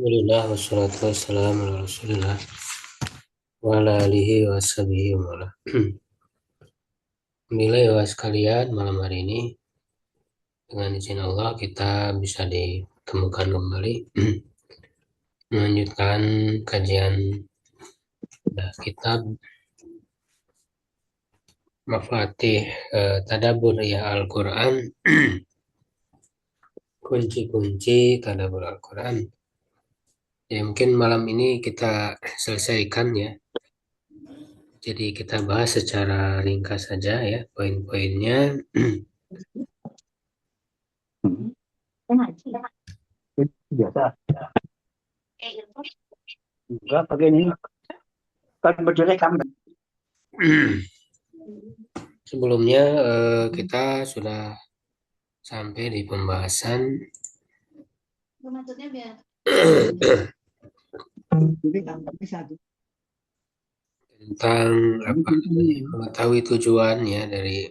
Alhamdulillah wassalatu wassalamu ala Rasulillah wa ala alihi wa sahbihi wa wala. Alhamdulillah ya sekalian, malam hari ini dengan izin Allah kita bisa ditemukan kembali melanjutkan kajian kitab Mafatih Tadabbur ya Al-Quran. Kunci-kunci Tadabbur Al-Quran. Ya mungkin malam ini kita selesaikan ya. Jadi kita bahas secara ringkas saja ya poin-poinnya. Biasa. Enggak pakai ini. Kan berdiri kan. Sebelumnya kita sudah sampai di pembahasan tentang mengetahui tujuannya dari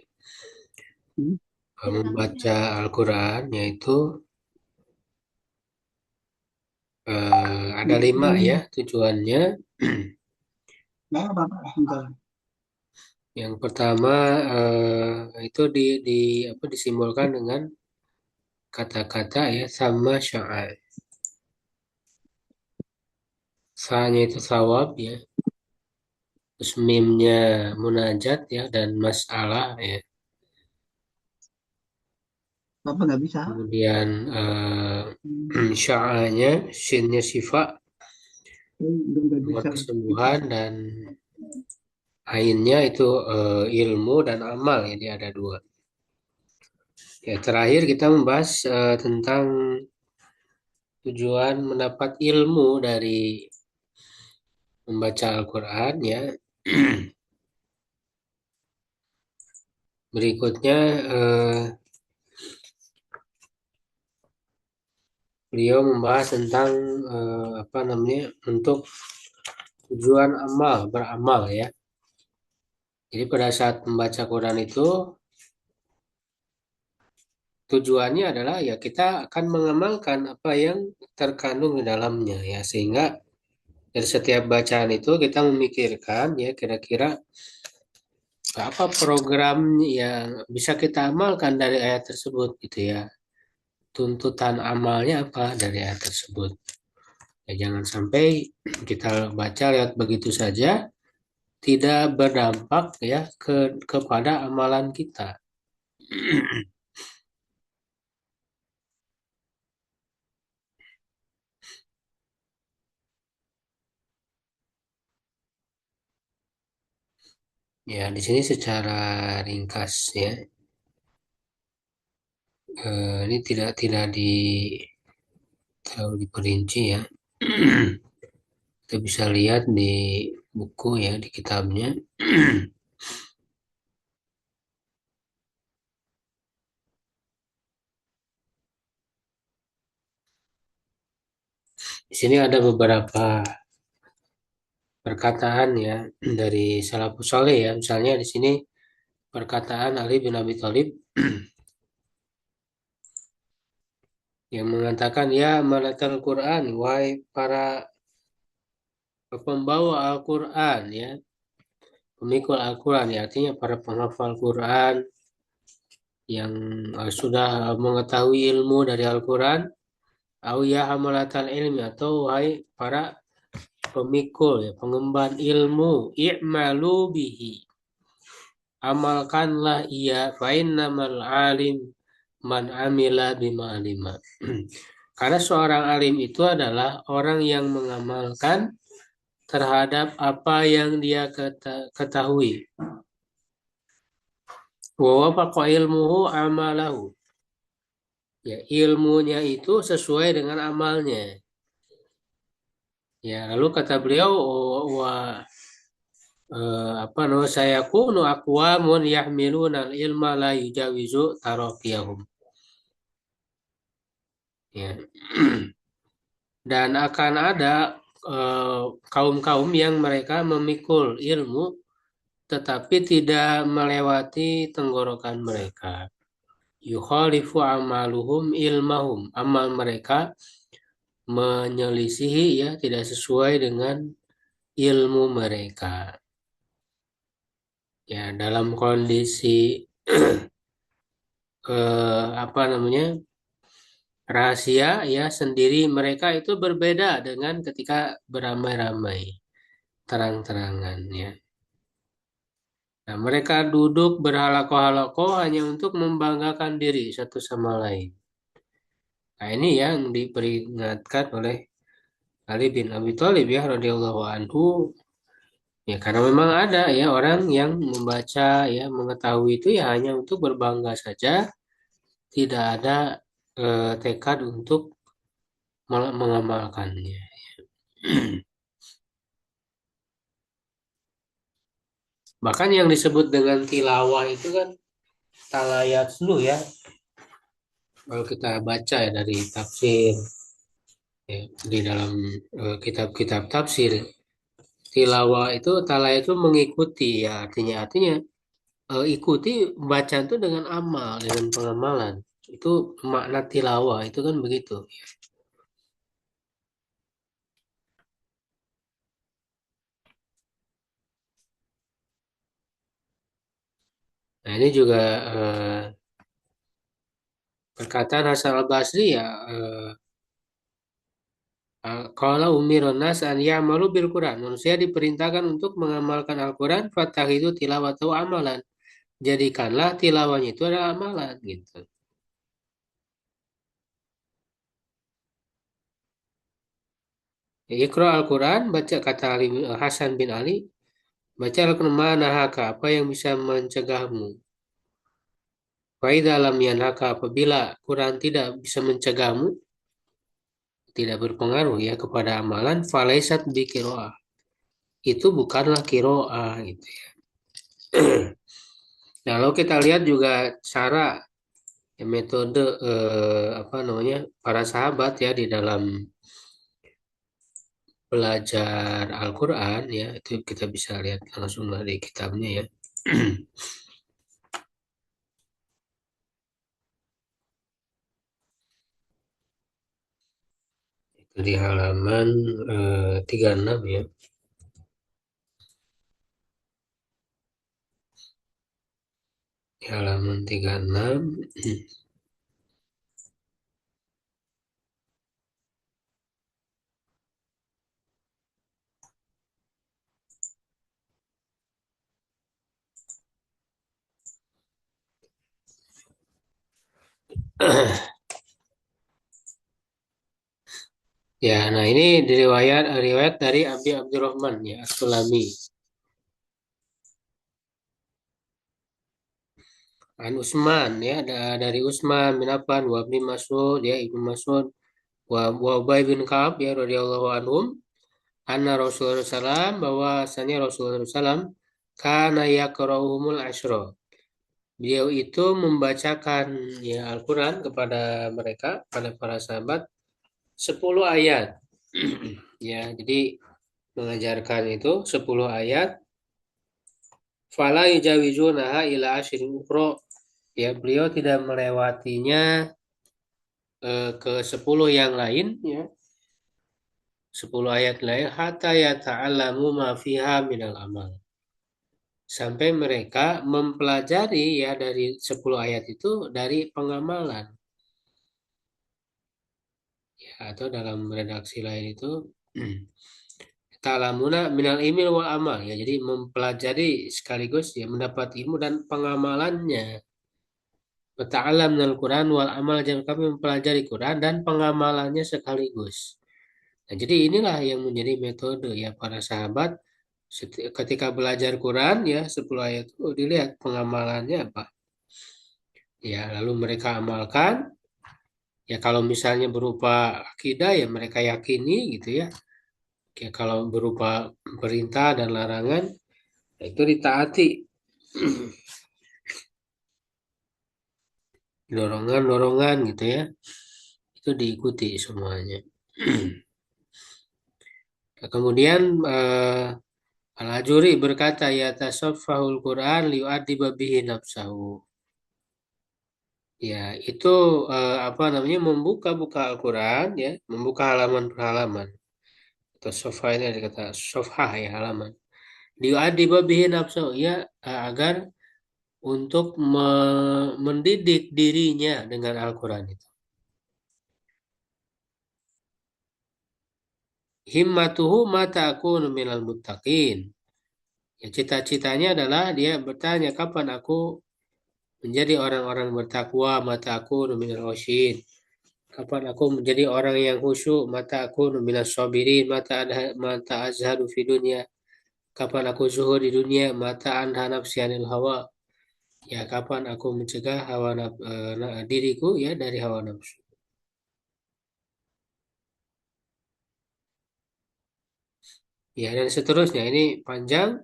membaca Al-Quran, yaitu ada 5 ya tujuannya. Yang pertama itu disimbolkan dengan kata-kata ya sama sya'al. Sa-nya itu sawab ya. Terus mimnya munajat ya dan mas'alah ya. Bapak nggak bisa. Kemudian sya'anya shinnya syifa buat kesembuhan, dan ainnya itu ilmu dan amal. Jadi ada 2. Ya, terakhir kita membahas tentang tujuan mendapat ilmu dari membaca Al-Quran ya. Berikutnya beliau membahas tentang untuk tujuan beramal ya. Jadi pada saat membaca Quran itu tujuannya adalah ya kita akan mengamalkan apa yang terkandung di dalamnya ya, sehingga dari setiap bacaan itu kita memikirkan ya kira-kira apa program yang bisa kita amalkan dari ayat tersebut gitu ya. Tuntutan amalnya apa dari ayat tersebut. Ya, jangan sampai kita baca lihat begitu saja, tidak berdampak ya kepada amalan kita. Ya, di sini secara ringkas ya. Ini tidak terlalu diperinci ya. Kita bisa lihat di buku ya, di kitabnya. Di sini ada beberapa perkataan ya dari salafus saleh ya. Misalnya di sini perkataan Ali bin Abi Thalib yang mengatakan ya malatal Quran, wahai para pembawa Al-Quran ya, pemikul Al-Quran ya, artinya para penghafal Quran yang sudah mengetahui ilmu dari Al-Quran, au ya hamalatal ilmi, atau wahai para pemikul ya, pengemban ilmu, i'malu bihi, amalkanlah ia, fa innamal alim man amila bima alima. Karena seorang alim itu adalah orang yang mengamalkan terhadap apa yang dia ketahui. Wa wafaqa ilmuhu amalahu. Ya, ilmunya itu sesuai dengan amalnya. Ya, lalu kata beliau saya kunu aqwamun yahmiluna al-ilma la yujawizu taraqiyahum. Ya. Dan akan ada kaum-kaum yang mereka memikul ilmu tetapi tidak melewati tenggorokan mereka. Yukhalifu amaluhum ilmahum. Amal mereka menyelisihi ya, tidak sesuai dengan ilmu mereka. Ya, dalam kondisi apa namanya? Rahasia ya sendiri mereka itu berbeda dengan ketika beramai-ramai, terang-terangan ya. Nah, mereka duduk berhalako-halako hanya untuk membanggakan diri satu sama lain. Nah, ini yang diperingatkan oleh Ali bin Abi Thalib ya radhiyallahu anhu. Ya, karena memang ada ya orang yang membaca ya mengetahui itu ya hanya untuk berbangga saja, tidak ada tekad untuk mengamalkannya. Bahkan yang disebut dengan tilawah itu kan talayat dulu ya. Kalau kita baca ya dari tafsir ya, di dalam kitab-kitab tafsir, tilawah itu talayat itu mengikuti ya artinya ikuti bacaan itu dengan amal, dengan pengamalan. Itu makna tilawah itu kan begitu. Nah, ini juga eh, perkataan Hasan al-Basri ya kalau umirun nas an ya'malu bil Quran. Manusia diperintahkan untuk mengamalkan Al-Quran, itu tilawatu amalan. Jadikanlah tilawahnya itu adalah amalan gitu. Iqra Al-Quran, baca kata Hasan bin Ali, baca Al-Quran manahaka, apa yang bisa mencegahmu. Faidah dalam yanhaka, apabila Quran tidak bisa mencegahmu, tidak berpengaruh ya kepada amalan, falaisat bi kiroah. Itu bukanlah kiroah gitu ya. Nah, kalau kita lihat juga cara ya, metode apa namanya para sahabat ya di dalam belajar Al-Quran ya itu kita bisa lihat langsung dari kitabnya ya. Itu di halaman 36 ya. Di halaman 36. Ya, nah ini diriwayat riwayat dari Abi Abdurrahman ya As-Sulami. An Utsman ya dari Utsman bin Affan wa bin Mas'ud ya Ibnu Mas'ud wa Ubay bin Ka'ab ya radhiyallahu anhum anna Rasulullah SAW bahwasanya Rasulullah SAW kana yaqra'uhumul asyra. Beliau itu membacakan ya Al-Quran kepada mereka, pada para sahabat 10 ayat. Ya, jadi mengajarkan itu 10 ayat. Fala yujawizunaha ila asyrin ukhra. Ya, beliau tidak melewatinya ke 10 yang lain ya. 10 ayat lain hatta yata'allamu ma fiha minal amal. Sampai mereka mempelajari ya dari 10 ayat itu dari pengamalan. Ya, atau dalam redaksi lain itu ta'lamuna minal ilmi wal amal ya. Jadi mempelajari sekaligus ya mendapat ilmu dan pengamalannya. Ta'alam minal Quran wal amal, jangan kami mempelajari Quran dan pengamalannya sekaligus. Nah, jadi inilah yang menjadi metode ya para sahabat ketika belajar Quran ya 10 ayat itu dilihat pengamalannya apa. Ya, lalu mereka amalkan. Ya kalau misalnya berupa akidah ya mereka yakini gitu ya. Ya kalau berupa perintah dan larangan ya itu ditaati. Dorongan-dorongan gitu ya. Itu diikuti semuanya. Nah, kemudian Al-Ajuri berkata ya tasaffahul Quran liu'addiba bihi nafsahu. Ya, itu apa namanya membuka-buka Al-Quran ya, membuka halaman per halaman. Atau sofa ini ada kata sofha ya halaman. Diadiba bihi nafsu ya agar untuk mendidik dirinya dengan Al-Quran itu. Himmatuhu mata aku minal muttaqin. Ya, cita-citanya adalah dia bertanya kapan aku menjadi orang-orang bertakwa, mata aku minal khosyin. Kapan aku menjadi orang yang khusyuk, mata aku minas sabirin, mata azhadu fi dunia. Kapan aku zuhud di dunia, mata anha nafsi anil hawa. Ya, kapan aku mencegah diriku ya dari hawa nafsu. Ya, dan seterusnya ini panjang,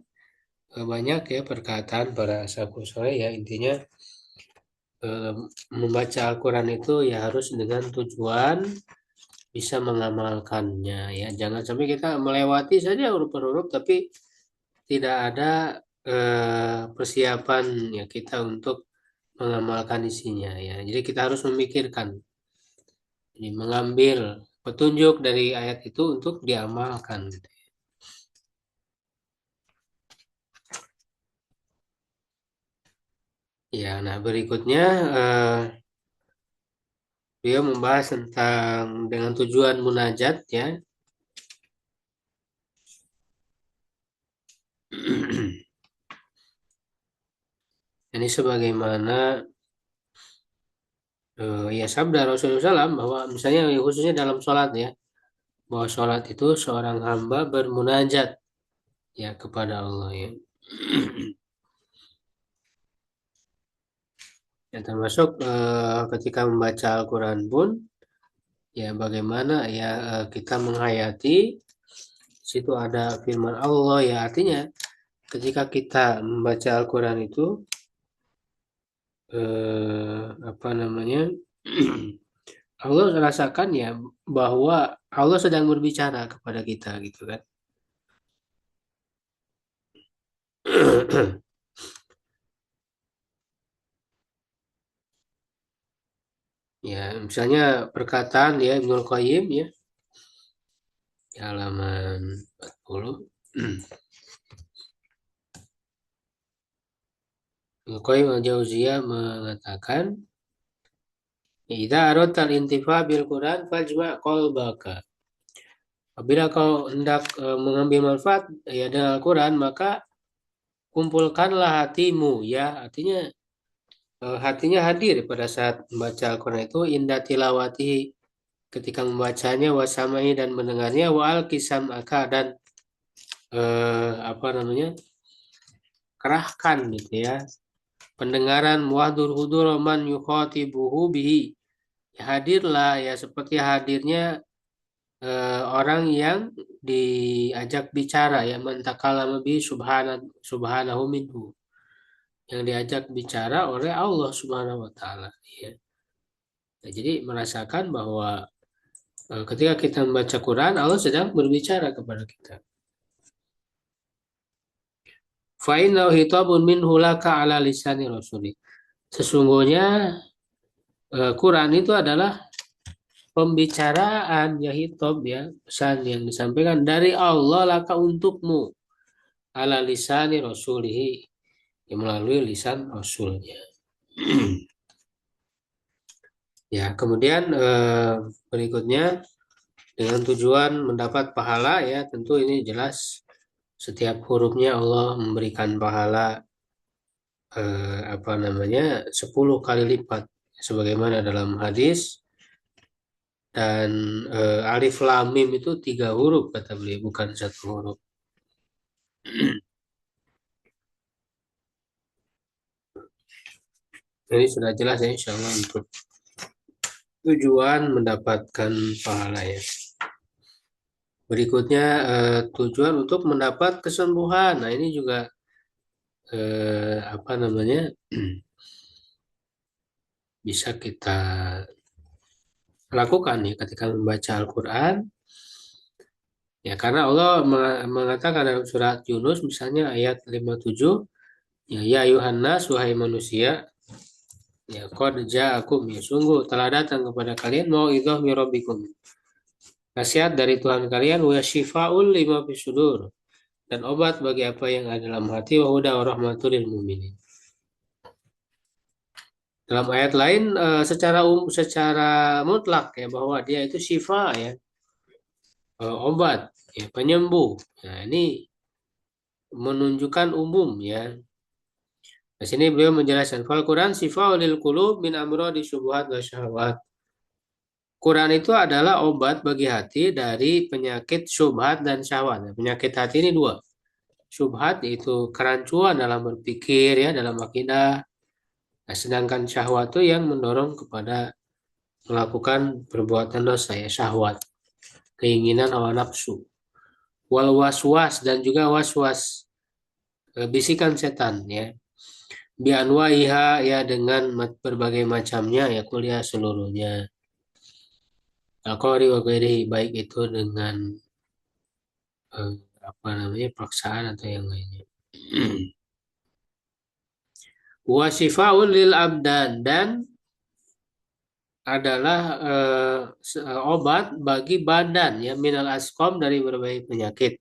banyak ya perkataan para salafus saleh ya intinya eh, membaca Al-Quran itu ya harus dengan tujuan bisa mengamalkannya ya. Jangan sampai kita melewati saja huruf per huruf tapi tidak ada persiapan ya kita untuk mengamalkan isinya ya. Jadi kita harus memikirkan, jadi mengambil petunjuk dari ayat itu untuk diamalkan. Gitu. Ya, nah berikutnya eh, beliau membahas tentang dengan tujuan munajat ya. Ini sebagaimana ya sabda Rasulullah SAW bahwa misalnya khususnya dalam sholat ya, bahwa sholat itu seorang hamba bermunajat ya kepada Allah ya. Ya termasuk ketika membaca Al-Quran pun ya bagaimana ya kita menghayati situ ada firman Allah ya artinya ketika kita membaca Al-Quran itu apa namanya Allah rasakan ya bahwa Allah sedang berbicara kepada kita gitu kan. Ya, misalnya perkataan ya Ibnul Qayyim ya, di halaman 40. Ibnul Qayyim al-Jauziyah mengatakan, "Idza aradta al-intifa bil Quran fajma' qalbaka." Apabila kau hendak mengambil manfaat ya dengan Al-Quran, maka kumpulkanlah hatimu ya. Artinya hatinya hadir pada saat membaca Al-Quran itu indah tilawati ketika membacanya wasamai dan mendengarnya wa al-kisam aka dan apa namanya kerahkan gitu ya pendengaran wahdur hudur man yukhatibuhu bihi ya, hadirlah ya seperti hadirnya orang yang diajak bicara ya mantakallama bi subhanahu minhu yang diajak bicara oleh Allah Subhanahu wa taala ya. Nah, jadi merasakan bahwa ketika kita membaca Quran Allah sedang berbicara kepada kita. Fa'innahu hitabun minhu laka ala lisani rasuli. Sesungguhnya Quran itu adalah pembicaraan ya hitab ya pesan yang disampaikan dari Allah laka untukmu ala lisani rasulihi yang melalui lisan rasulnya. Ya, kemudian berikutnya dengan tujuan mendapat pahala ya tentu ini jelas setiap hurufnya Allah memberikan pahala apa namanya 10 kali lipat sebagaimana dalam hadis dan alif lam mim itu 3 huruf kata beliau bukan 1 huruf. Ini sudah jelas ya insya Allah untuk tujuan mendapatkan pahala ya. Berikutnya tujuan untuk mendapat kesembuhan. Nah ini juga apa namanya bisa kita lakukan ya ketika membaca Al-Quran. Ya karena Allah mengatakan dalam surat Yunus misalnya ayat 57 ya ya Yuhannas wahai manusia Ya, qad ja'akum, ya sungguh telah datang kepada kalian mau'izah min rabbikum. Nasihat dari Tuhan kalian, wa syifaa'ul lima fis sudur, dan obat bagi apa yang ada dalam hati, wa huda wa rahmatul lil mu'minin. Dalam ayat lain secara mutlak ya bahwa dia itu syifa ya, obat ya, penyembuh. Nah, ini menunjukkan umum ya. Di sini beliau menjelaskan fal Quran syifa lil qulub min amradi syubhat wa syahwat. Quran itu adalah obat bagi hati dari penyakit syubhat dan syahwat. Nah, penyakit hati ini dua. Syubhat itu kerancuan dalam berpikir ya, dalam akidah. Nah, sedangkan syahwat itu yang mendorong kepada melakukan perbuatan dosa ya, syahwat, keinginan hawa nafsu. Wal waswas, dan juga waswas, bisikan setan ya. Bianwaiha ya, dengan berbagai macamnya ya, kuliah seluruhnya. Al-Qari wa ghairihi, baik itu dengan eh, apa namanya, paksaan atau yang lainnya. Wa syifaun lil abdan, dan adalah obat bagi badan ya, minal asqam, dari berbagai penyakit.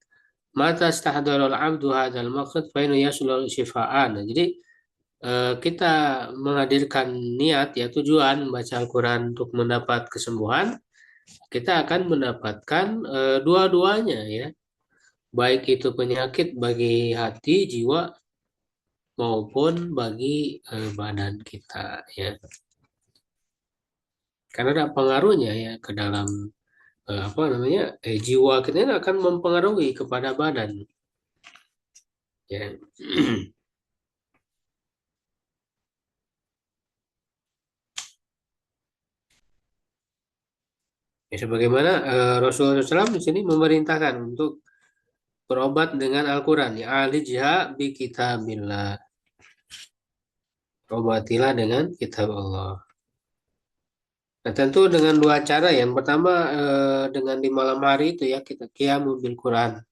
Mata stahdharul abdu hadzal maqsad fa inna yaslul syifaan. Nah, jadi kita menghadirkan niat ya, tujuan membaca Al-Quran untuk mendapat kesembuhan, kita akan mendapatkan dua-duanya ya, baik itu penyakit bagi hati, jiwa, maupun bagi badan kita ya. Karena ada pengaruhnya ya ke dalam apa namanya, jiwa kita ini akan mempengaruhi kepada badan ya. Ya, sebagaimana Rasulullah SAW di sini memerintahkan untuk berobat dengan Al-Quran ya, alijha bi kitabillah, obatilah dengan kitab Allah. Nah, tentu dengan dua cara. Yang pertama dengan di malam hari itu ya, kita qiyamul bil Quran,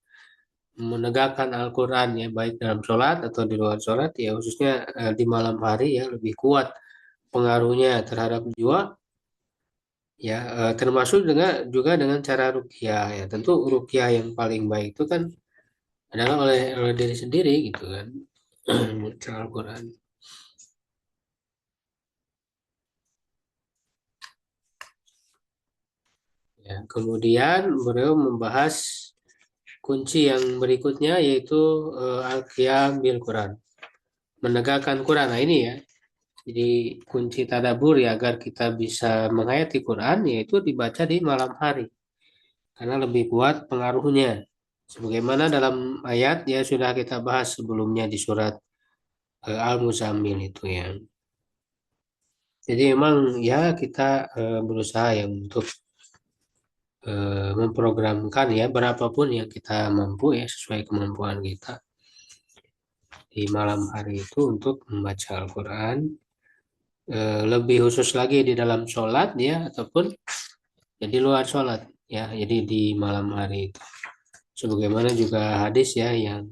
menegakkan Al-Quran ya, baik dalam sholat atau di luar sholat ya, khususnya di malam hari ya, lebih kuat pengaruhnya terhadap jiwa ya, termasuk juga dengan cara ruqyah ya. Tentu ruqyah yang paling baik itu kan adalah oleh diri sendiri gitu kan. Membaca Al-Quran ya. Kemudian beliau membahas kunci yang berikutnya, yaitu al-qiyam bil Quran, menegakkan Quran. Nah ini ya, jadi kunci tadabur ya, agar kita bisa menghayati Quran, yaitu dibaca di malam hari karena lebih kuat pengaruhnya. Sebagaimana dalam ayat ya, sudah kita bahas sebelumnya di surat Al-Muzammil itu ya. Jadi memang ya kita berusaha ya untuk memprogramkan ya, berapapun yang kita mampu ya, sesuai kemampuan kita di malam hari itu untuk membaca Al-Quran, lebih khusus lagi di dalam sholat ya, ataupun ya di luar sholat ya, jadi di malam hari itu. Sebagaimana juga hadis ya yang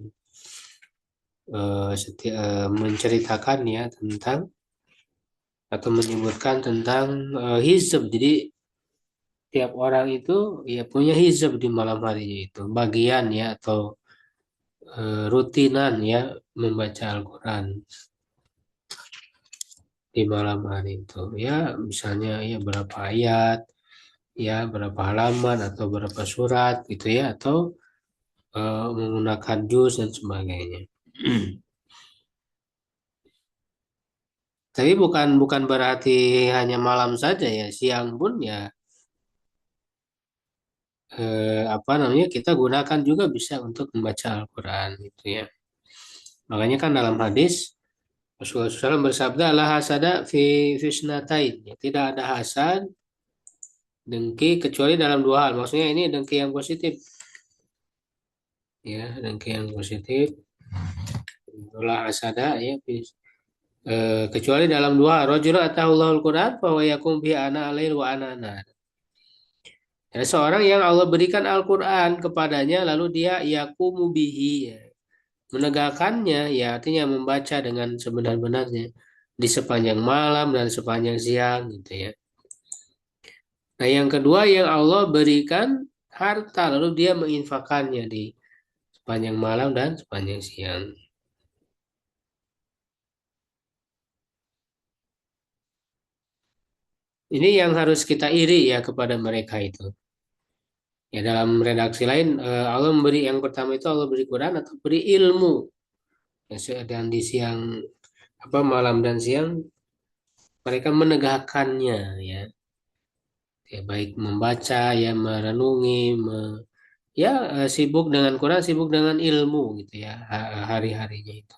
menceritakan ya tentang, atau menyebutkan tentang hizb. Jadi tiap orang itu ya punya hizb di malam harinya, itu bagian ya, atau rutinan ya, membaca Al-Quran di malam hari itu ya, misalnya ya berapa ayat ya, berapa halaman atau berapa surat gitu ya, atau menggunakan juz dan sebagainya. Tapi bukan bukan berarti hanya malam saja ya, siang pun ya apa namanya, kita gunakan juga bisa untuk membaca Al-Quran gitu ya. Makanya kan dalam hadis Rasulullah SAW bersabda, la hasada fi fisnatain, ya, tidak ada hasad, dengki, kecuali dalam dua hal. Maksudnya ini dengki yang positif ya, dengki yang positif. La hasada ya, kecuali dalam dua hal. Rajul atahullahu al-Quran fa huwa yakum bi ana alail wa ana ana. Ya, seorang yang Allah berikan Al-Quran kepadanya, lalu dia yakumu bihi ya, menegakkannya ya, artinya membaca dengan sebenar-benarnya di sepanjang malam dan sepanjang siang gitu ya. Nah, yang kedua yang Allah berikan harta lalu dia menginfakannya di sepanjang malam dan sepanjang siang. Ini yang harus kita iri ya kepada mereka itu. Ya dalam redaksi lain Allah memberi yang pertama itu Allah beri Quran atau beri ilmu. Ya, dan di siang apa malam dan siang mereka menegakkannya ya. Ya baik membaca ya merenungi ya sibuk dengan Quran, sibuk dengan ilmu gitu ya hari-harinya itu.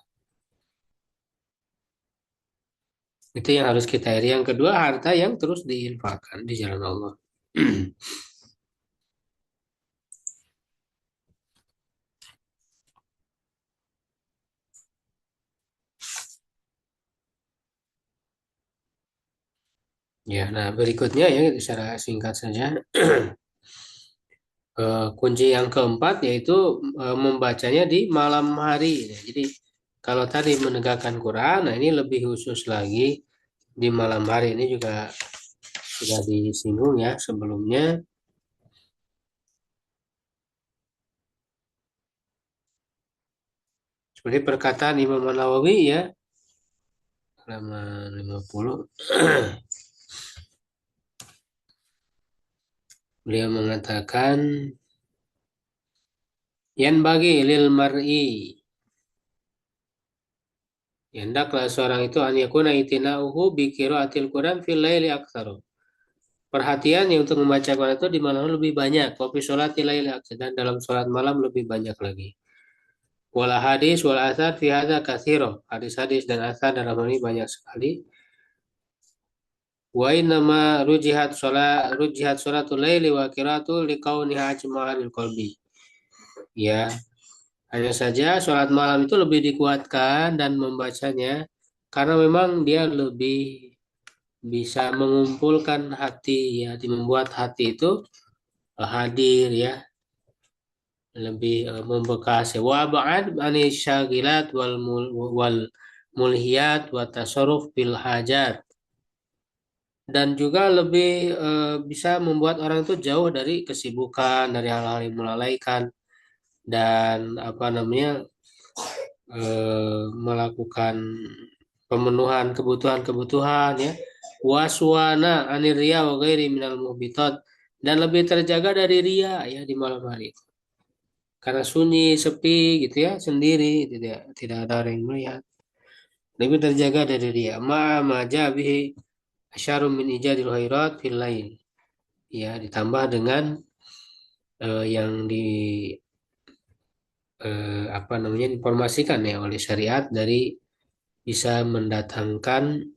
Itu yang harus kita iri. Yang kedua harta yang terus diinfakkan di jalan Allah. Ya, nah berikutnya ya secara singkat saja. Kunci yang keempat yaitu membacanya di malam hari. Ya, jadi kalau tadi menegakkan Quran, nah ini lebih khusus lagi di malam hari ini juga sudah disinggung ya sebelumnya. Seperti perkataan Imam Nawawi ya, halaman 50. Beliau mengatakan, Yan bagi lil mar'i. Ya, hendaklah seorang itu an yakuna itina'uhu bi qiraatil Quran fil laili aktsaru. Perhatiannya untuk membaca Quran itu di malam lebih banyak. Wa fi sholatil laili aktsar dan dalam sholat malam lebih banyak lagi. Wala hadis wal asar fi hadza katsiro. Hadis-hadis dan asar dalam hal ini banyak sekali. Wa innama rujihat sholatul laili wa qiraatul liqauniha ajma'anil qalbi. Ya, hanya saja sholat malam itu lebih dikuatkan dan membacanya karena memang dia lebih bisa mengumpulkan hati ya, membuat hati itu hadir ya, lebih membekas ya. Wa ba'ad ani syagilat wal mulhiyat wa tasarruf bil hajat dan juga lebih bisa membuat orang itu jauh dari kesibukan, dari hal-hal yang melalaikan dan apa namanya melakukan pemenuhan kebutuhan-kebutuhan ya waswana aniria wa ghairi minal muhbitat dan lebih terjaga dari ria ya di malam hari karena sunyi sepi gitu ya sendiri tidak ada orang yang melihat lebih terjaga dari ria ma jabihi asyarum min ijadil khairat fil lain ya ditambah dengan yang di apa namanya informasikan ya oleh syariat dari bisa mendatangkan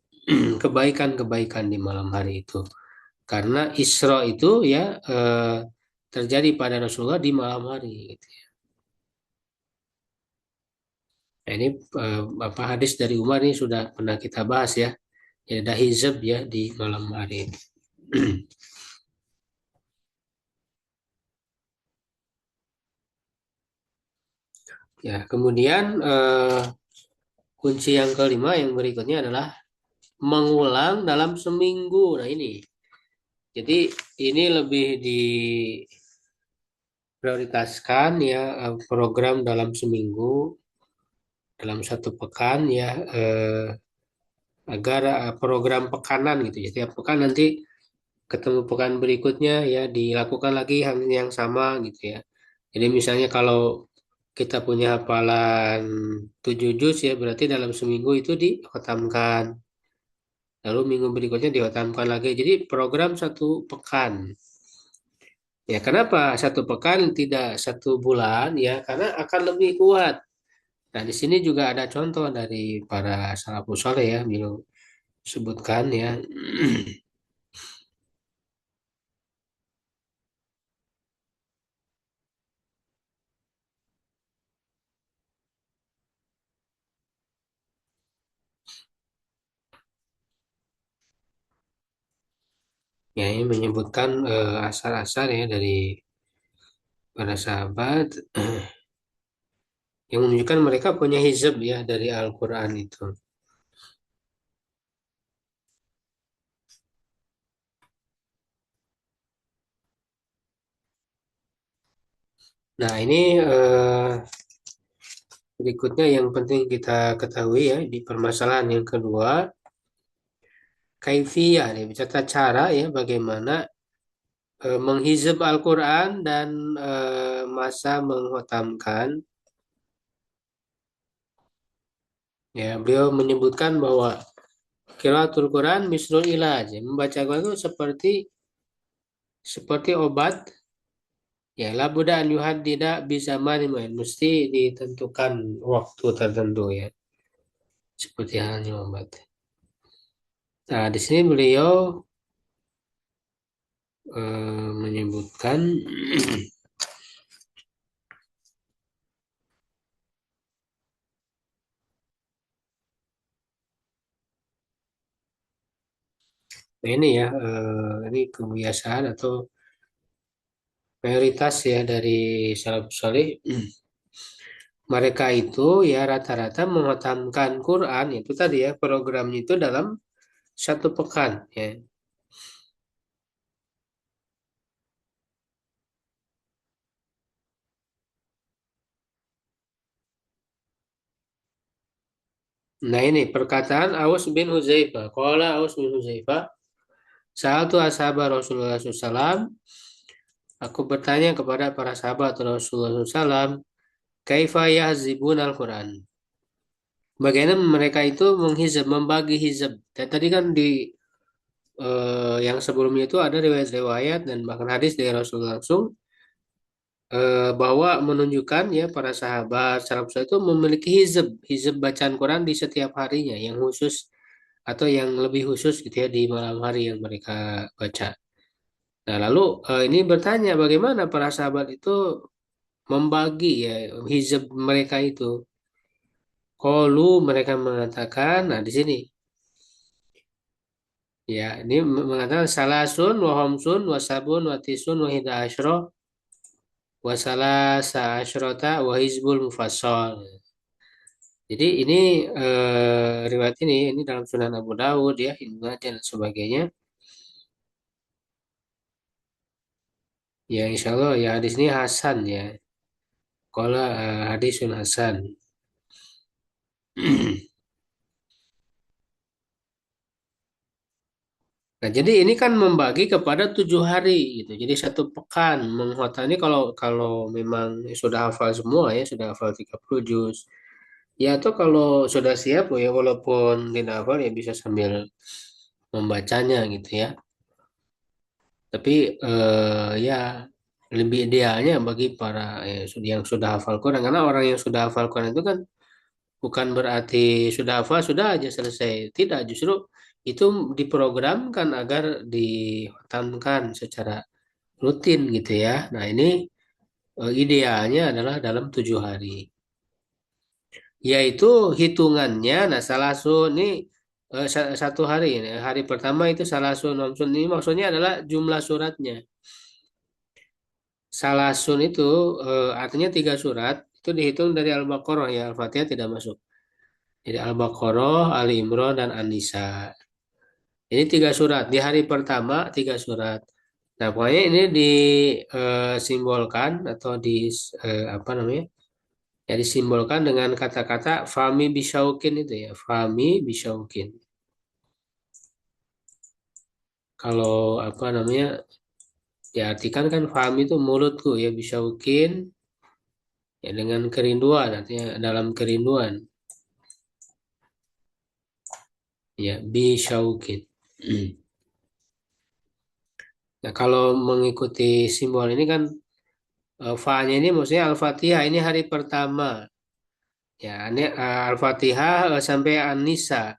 kebaikan-kebaikan di malam hari itu. Karena Isra itu ya terjadi pada Rasulullah di malam hari. Gitu. Nah, ini apa hadis dari Umar ini sudah pernah kita bahas ya. Ya, ada hizab ya di malam hari. Ya, kemudian kunci yang kelima yang berikutnya adalah mengulang dalam seminggu. Nah ini, jadi ini lebih diprioritaskan ya program dalam seminggu, dalam satu pekan ya agar program pekanan gitu ya. Tiap pekan nanti ketemu pekan berikutnya ya dilakukan lagi hal yang sama gitu ya. Jadi misalnya kalau kita punya hafalan 7 juz ya berarti dalam seminggu itu dikhatamkan. Lalu minggu berikutnya dikhatamkan lagi. Jadi program satu pekan. Ya, kenapa satu pekan tidak satu bulan? Ya, karena akan lebih kuat. Nah, di sini juga ada contoh dari para salafus saleh ya, beliau sebutkan ya. Ya, ini menyebutkan asar-asar ya dari para sahabat yang menunjukkan mereka punya hizab ya dari Al-Quran itu. Nah, ini berikutnya yang penting kita ketahui ya di permasalahan yang kedua, kaifiyah nih, tata cara ya bagaimana menghizab Al-Quran dan masa menghotamkan. Ya, beliau menyebutkan bahwa qiraatul Quran misrul ilaj, membaca Quran itu seperti obat. Ya, labuda an yuhaddida bisa main mesti ditentukan waktu tertentu ya, seperti halnya obat. Nah, di sini beliau menyebutkan ini ya, ini kebiasaan atau mayoritas ya dari salafus saleh. Mereka itu ya rata-rata menghatamkan Quran itu tadi ya programnya itu dalam satu pekan ya. Nah ini perkataan Aus bin Huzaifah. Qala Aus bin Huzaifah, satu ashabar Rasulullah SAW. Aku bertanya kepada para sahabat Rasulullah SAW, kaifa yahzibun al-Quran? Bagaimana mereka itu menghizab, membagi hizab. Dan tadi kan di yang sebelumnya itu ada riwayat-riwayat dan bahkan hadis dari Rasul langsung bahwa menunjukkan ya para sahabat salafus saleh itu memiliki hizab, hizab bacaan Quran di setiap harinya yang khusus atau yang lebih khusus gitu ya di malam hari yang mereka baca. Nah, lalu ini bertanya bagaimana para sahabat itu membagi ya hizab mereka itu. Qalu mereka mengatakan, nah di sini ya ini mengatakan salasun wa khamsun wa sabun wa tisun wa hida asyra wa salasa asyrota wa hizbul mufassal. Jadi ini riwayat ini dalam Sunan Abu Dawud ya, Ibnu Majah dan sebagainya. Ya insya Allah ya hadis ini Hasan ya. Qala hadisun Hasan. Nah, jadi ini kan membagi kepada 7 hari gitu. Jadi satu pekan menghotam ini kalau kalau memang sudah hafal semua ya, sudah hafal 30 juz. Ya atau kalau sudah siap ya walaupun tidak hafal ya bisa sambil membacanya gitu ya. Tapi ya lebih idealnya bagi para yang sudah hafal Quran karena orang yang sudah hafal Quran itu kan bukan berarti sudah hafal sudah aja selesai. Tidak, justru itu diprogramkan agar dihatamkan secara rutin gitu ya. Nah ini idealnya adalah dalam 7 hari. Yaitu hitungannya, nah salasun ini satu hari. Hari pertama itu salasun, nomsun ini maksudnya adalah jumlah suratnya. Salasun itu artinya 3 surat, itu dihitung dari Al-Baqarah ya, Al-Fatihah tidak masuk. Jadi Al-Baqarah, Ali Imran, dan An-Nisa. Ini 3 surat. Di hari pertama 3 surat. Nah, pokoknya ini disimbolkan atau apa namanya? Ya disimbolkan dengan kata-kata Fami Bishaukin itu ya. Fami Bishaukin. Kalau apa namanya? Diartikan kan Fami itu mulutku ya Bishaukin ya dengan kerinduan artinya dalam kerinduan ya Bishaukin. Nah, kalau mengikuti simbol ini kan fa-nya ini maksudnya Al-Fatihah ini hari pertama. Ya, ini Al-Fatihah sampai An-Nisa.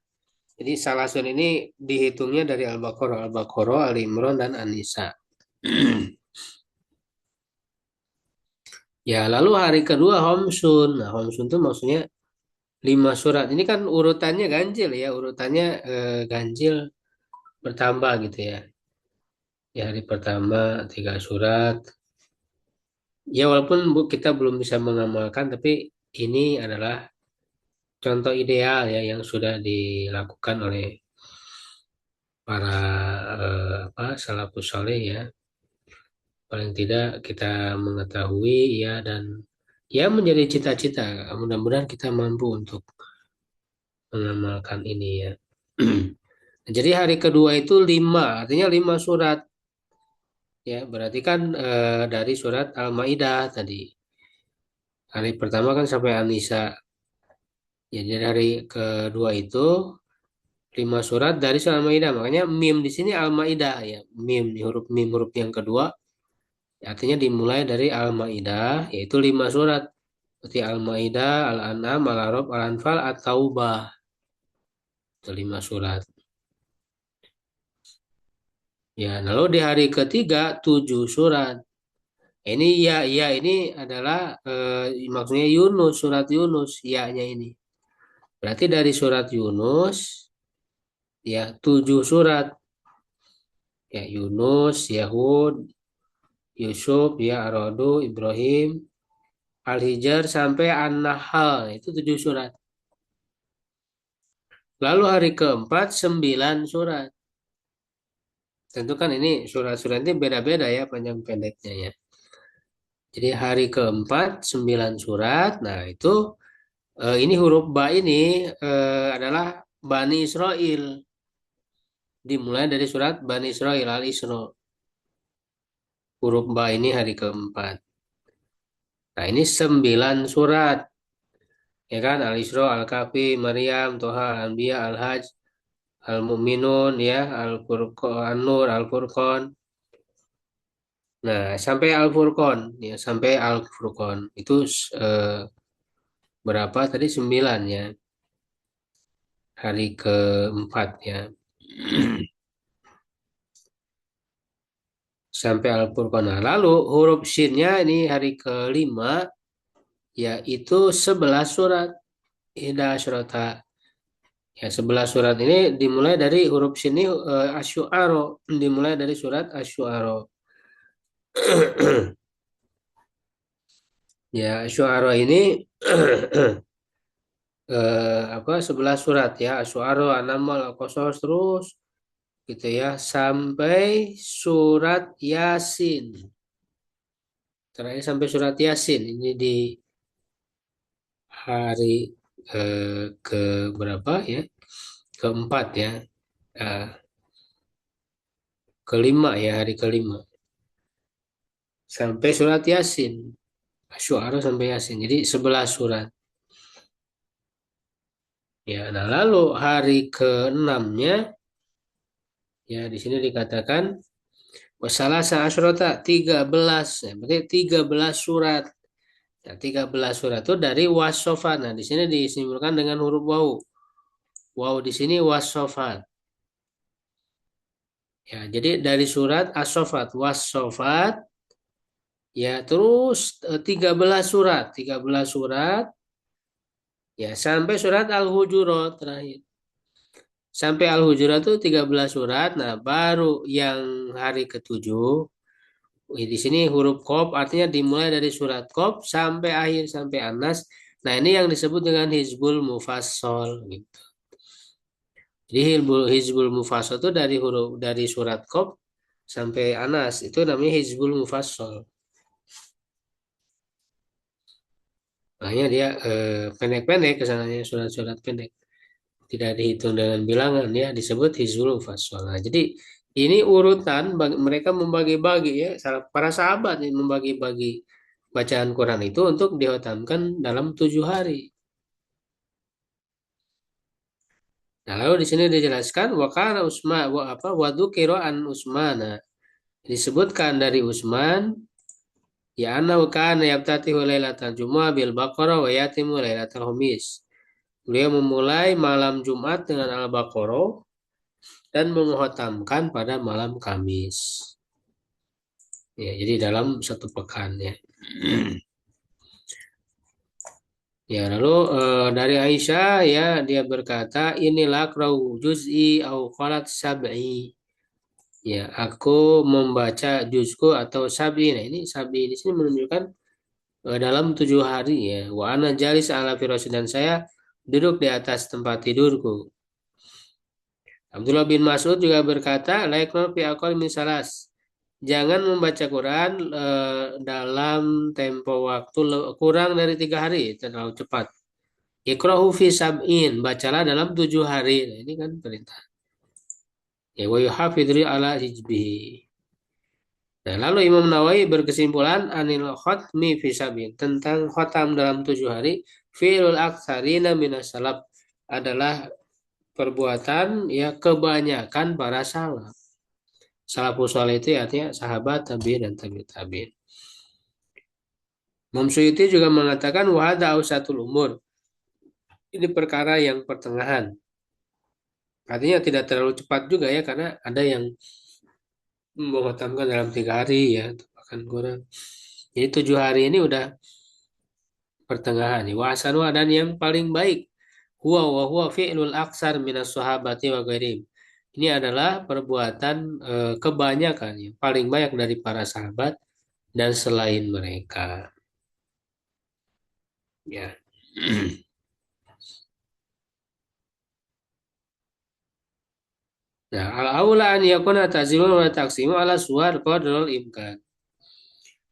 Jadi salasun ini dihitungnya dari Al-Baqarah, Al-Baqarah, Al-Imran, dan An-Nisa. Ya, lalu hari kedua Homsun. Nah, Homsun itu maksudnya 5 surat. Ini kan urutannya ganjil ya, urutannya ganjil bertambah gitu ya. Ya, hari pertama 3 surat. Ya, walaupun kita belum bisa mengamalkan, tapi ini adalah contoh ideal ya yang sudah dilakukan oleh para salafus saleh ya. paling tidak kita mengetahui ya, dan ya menjadi cita-cita. Mudah-mudahan kita mampu untuk mengamalkan ini ya. Jadi hari kedua itu lima, artinya 5 surat ya. Berarti kan dari surat Al-Maidah tadi. Hari pertama kan sampai An-Nisa. Ya, jadi hari kedua itu 5 surat dari surat Al-Maidah. Makanya mim di sini Al-Maidah ya. Mim huruf yang kedua. Artinya dimulai dari Al-Maidah, yaitu 5 surat. Seperti Al-Maidah, Al-An'am, Al-A'raf, Al-Anfal, At-Taubah. Itu 5 surat. Ya, lalu di hari ketiga 7 surat. Ini ya ini adalah maksudnya Yunus, surat Yunus, ya-nya ini. Berarti dari surat Yunus ya 7 surat. Ya Yunus, Yahud, Yusuf, ya Ar-Ra'd, Ibrahim, Al-Hijr sampai An-Nahl. Itu 7 surat. Lalu hari keempat 9 surat. Tentu kan ini surat-surat ini beda-beda ya panjang pendeknya ya. Jadi hari keempat 9 surat. Nah itu ini huruf ba ini adalah Bani Israel. Dimulai dari surat Bani Israel Al-Isra. Huruf ba ini hari keempat. Nah ini 9 surat. Ya kan Al-Isra, Al-Kahfi, Maryam, Toha, Al-Anbiya, Al-Hajj, Al-Mu'minun ya, Al-Furqan, An-Nur, Al-Furqan. Nah, sampai Al-Furqan ya, sampai Al-Furqan itu berapa tadi 9 ya. Hari keempat ya. Sampai Al-Furqan. Nah, lalu huruf shinnya ini hari kelima yaitu 11 surat. Ida Asyrota. Ya, 11 surat ini dimulai dari huruf shin ini Asy-Syu'ara, dimulai dari surat Asy-Syu'ara. Ya, Asy-Syu'ara ini 11 surat ya, Asy-Syu'ara, An-Naml, Al-Qasas terus gitu ya sampai surat Yasin. Terakhir sampai surat Yasin ini di hari ke berapa ya? Keempat ya. Eh, kelima ya, hari kelima. Sampai surat Yasin. Asy'ara sampai Yasin. Jadi 11 surat. Ya, nah lalu hari keenamnya ya di sini dikatakan wasalasa asyrota 13. Ya, berarti 13 surat. Nah, 13 surat itu dari wasofat. Nah, di sini disimpulkan dengan huruf waw. Waw di sini wasofat. Ya, jadi dari surat asofat, wasofat, ya terus 13 surat, 13 surat, ya sampai surat Al-Hujurat terakhir. Sampai Al-Hujurat itu 13 surat. Nah, baru yang hari ketujuh, di sini huruf Qaf artinya dimulai dari surat Qaf sampai akhir sampai An-Nas. Nah, ini yang disebut dengan Hizbul Mufassal gitu. Jadi Hizbul Mufassal itu dari surat Qaf sampai Anas itu namanya Hizbul Mufassal. Makanya dia pendek-pendek kesananya surat-surat pendek. Tidak dihitung dengan bilangan ya disebut Hizbul Mufassal. Nah, jadi ini urutan mereka membagi-bagi ya para sahabat nih membagi-bagi bacaan Quran itu untuk dihotamkan dalam 7 hari. Nah, lalu di sini dijelaskan wakana Usman wadukiro an Usmana disebutkan dari Utsman ya annahu kana yabtatihu lailatal jumu'ah bil baqarah wa yatimu lailatal khamis. Beliau memulai malam Jumat dengan Al-Baqarah dan menghotamkan pada malam Kamis. Ya, jadi dalam 1 pekan ya. Ya, lalu dari Aisyah ya dia berkata inilah krau juz'i au qalat sab'i. Ya, aku membaca juzku atau sab'i. Nah, ini sab'i di sini menunjukkan dalam 7 hari ya. Wa ana jalis ala firasy dan saya duduk di atas tempat tidurku. Abdullah bin Mas'ud juga berkata, laiknul fi aqal min salas. Jangan membaca Quran dalam tempo waktu kurang dari 3 hari, terlalu cepat. Iqra'u fi sab'in, bacalah dalam 7 hari. Nah, ini kan perintah. Ya, wa yuhafidri ala hijbihi. Nah, lalu Imam Nawawi berkesimpulan anil khotmi fi sab'in, tentang khotam dalam 7 hari. Fi'lul aktsarina minas salaf adalah perbuatan ya kebanyakan para salaf. Salafus saleh itu ya, artinya sahabat, tabi'in dan tabi'in. Imam Suyuti juga mengatakan wahada ausatul umur. Ini perkara yang pertengahan. Artinya tidak terlalu cepat juga ya, karena ada yang menghatamkan dalam 3 hari ya, atau bahkan kurang. Jadi 7 hari ini udah pertengahan. Wa asanu, dan yang paling baik. Huwa fi'lul aksar minas sahabati wa ghairihim. Ini adalah perbuatan kebanyakan yang paling banyak dari para sahabat dan selain mereka. Ya. Nah, al-aula an yakuna ta'zimu wa taqsimu ala suwar qadrul imkan.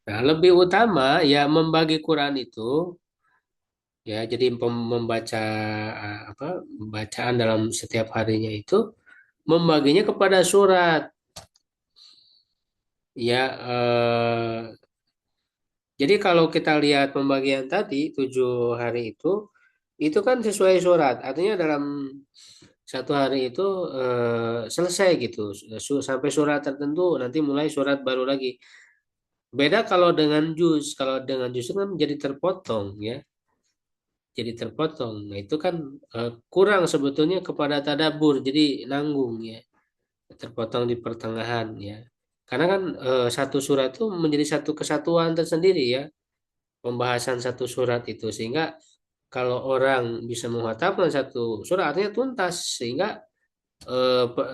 Nah, lebih utama ya membagi Quran itu ya, jadi membaca apa bacaan dalam setiap harinya itu membaginya kepada surat. Ya, jadi kalau kita lihat pembagian tadi 7 hari itu kan sesuai surat. Artinya dalam satu hari itu selesai gitu, sampai surat tertentu, nanti mulai surat baru lagi. Beda kalau dengan juz. Kalau dengan juz itu kan jadi terpotong ya, jadi terpotong. Nah, itu kan kurang sebetulnya kepada tadabur, jadi nanggung ya, terpotong di pertengahan ya. Karena kan satu surat itu menjadi satu kesatuan tersendiri ya, pembahasan satu surat itu, sehingga kalau orang bisa menghafalkan satu surat artinya tuntas, sehingga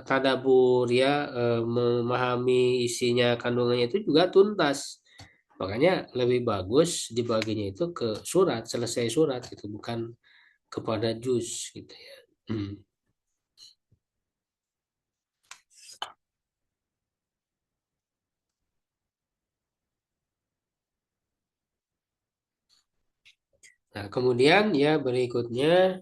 tadabur ya, memahami isinya, kandungannya itu juga tuntas. Makanya lebih bagus dibaginya itu ke surat, selesai surat itu, bukan kepada juz gitu ya. Hmm. Nah, kemudian ya berikutnya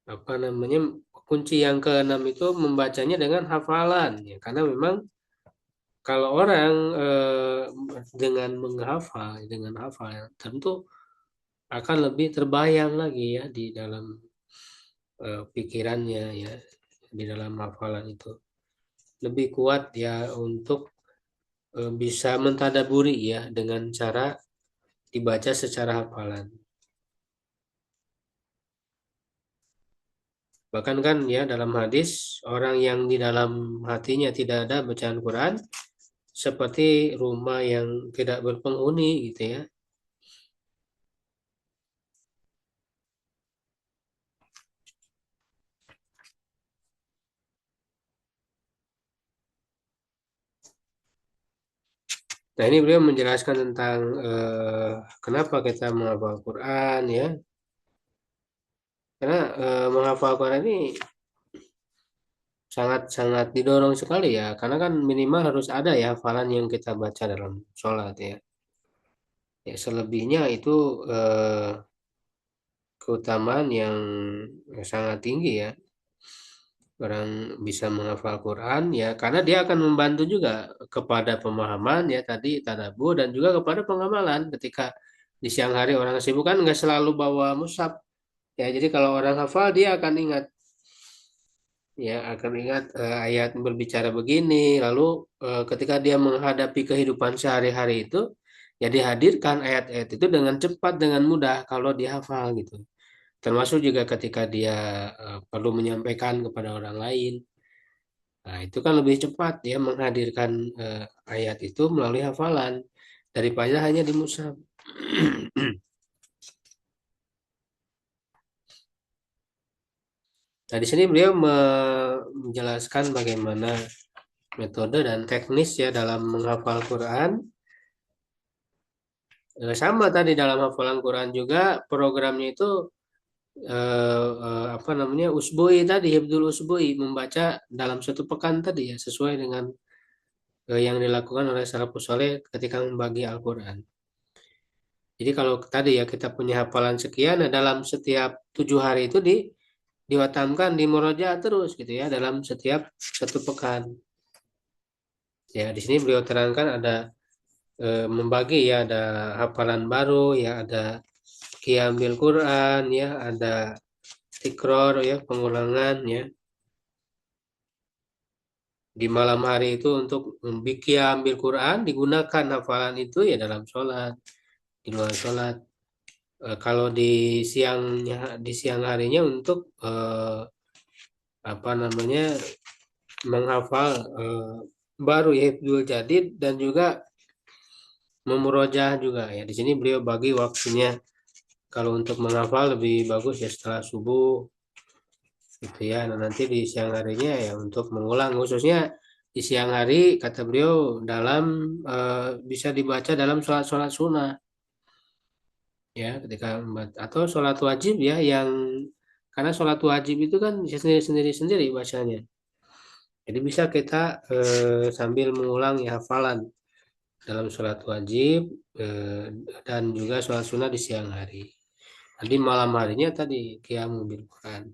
apa namanya, kunci yang keenam itu membacanya dengan hafalan ya, karena memang kalau orang dengan menghafal, dengan hafal ya, tentu akan lebih terbayang lagi ya di dalam pikirannya ya, di dalam hafalan itu lebih kuat ya untuk bisa mentadaburi ya dengan cara dibaca secara hafalan. Bahkan kan ya dalam hadis, orang yang di dalam hatinya tidak ada bacaan Quran seperti rumah yang tidak berpenghuni gitu ya. Nah, ini beliau menjelaskan tentang kenapa kita menghafal Quran ya. Karena menghafal Quran ini sangat-sangat didorong sekali ya. Karena kan minimal harus ada ya hafalan yang kita baca dalam sholat ya. Ya, selebihnya itu keutamaan yang sangat tinggi ya. Orang bisa menghafal Quran ya, karena dia akan membantu juga kepada pemahaman ya tadi, tadabbur, dan juga kepada pengamalan. Ketika di siang hari orang sibuk kan nggak selalu bawa mushaf ya, jadi kalau orang hafal dia akan ingat ya, akan ingat ayat berbicara begini, lalu ketika dia menghadapi kehidupan sehari-hari itu ya dihadirkan ayat-ayat itu dengan cepat, dengan mudah kalau dihafal gitu. Termasuk juga ketika dia perlu menyampaikan kepada orang lain. Nah, itu kan lebih cepat ya menghadirkan ayat itu melalui hafalan daripada hanya di mushaf. Nah, di sini beliau menjelaskan bagaimana metode dan teknis ya dalam menghafal Quran. Sama tadi dalam hafalan Quran juga programnya itu apa namanya, usbui tadi, hibdul usbui, membaca dalam 1 pekan tadi ya, sesuai dengan yang dilakukan oleh salafus saleh ketika membagi Al-Quran. Jadi kalau tadi ya kita punya hafalan sekian, nah dalam setiap 7 hari itu diwatamkan di murojaah terus gitu ya dalam setiap 1 pekan. Ya di sini beliau terangkan ada membagi ya ada hafalan baru ya ada qiyamul Quran ya ada tikror ya pengulangan ya di malam hari itu untuk qiyamul Quran digunakan hafalan itu ya dalam sholat di luar sholat. Kalau di siang harinya untuk apa namanya menghafal baru ya Hifdzul Jadid dan juga memurojaah juga ya di sini beliau bagi waktunya kalau untuk menghafal lebih bagus ya setelah subuh gitu ya. Nah, nanti di siang harinya ya untuk mengulang khususnya di siang hari kata beliau dalam bisa dibaca dalam sholat-sholat sunnah ya ketika atau sholat wajib ya yang karena sholat wajib itu kan bisa sendiri-sendiri bacanya. Jadi bisa kita sambil mengulang ya hafalan dalam sholat wajib eh, dan juga sholat sunnah di siang hari. Tadi malam harinya tadi qiyamul bil Quran.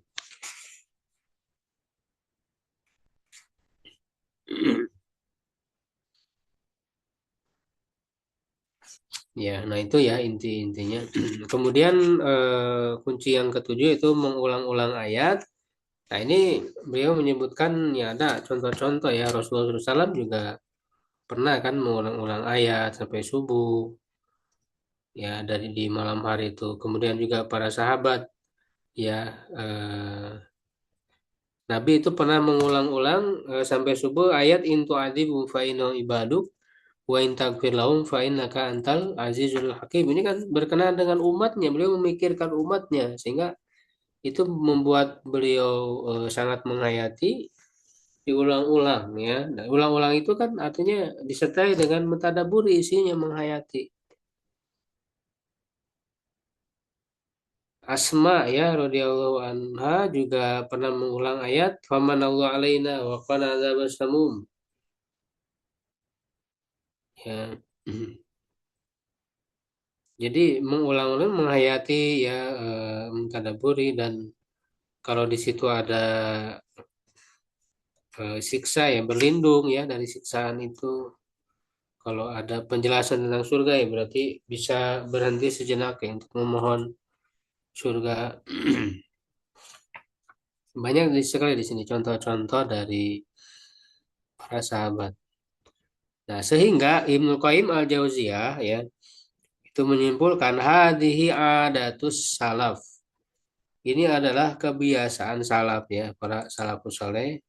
Ya, nah itu ya intinya. Kemudian kunci yang ketujuh itu mengulang-ulang ayat. Nah ini beliau menyebutkan ya ada contoh-contoh ya Rasulullah SAW juga pernah kan mengulang-ulang ayat sampai subuh ya dari di malam hari itu. Kemudian juga para sahabat ya Nabi itu pernah mengulang-ulang sampai subuh ayat intu adibu fa innahu ibaduk wa in taghfir lahum fa innaka antal azizul hakim. Ini kan berkenaan dengan umatnya, beliau memikirkan umatnya sehingga itu membuat beliau sangat menghayati diulang-ulang ya. Nah, ulang-ulang itu kan artinya disertai dengan mentadaburi isinya menghayati. Asma ya radhiyallahu anha juga pernah mengulang ayat famanallahu alaina wa qana adzabas samum. Ya. Jadi mengulang-ulang menghayati ya mentadaburi dan kalau di situ ada siksa ya berlindung ya dari siksaan itu. Kalau ada penjelasan tentang surga ya berarti bisa berhenti sejenak ya untuk memohon surga. Banyak sekali di sini contoh-contoh dari para sahabat. Nah, sehingga Ibnu Qayyim al-Jauziyah ya itu menyimpulkan hadhihi adatus salaf. Ini adalah kebiasaan salaf ya, para salafus saleh.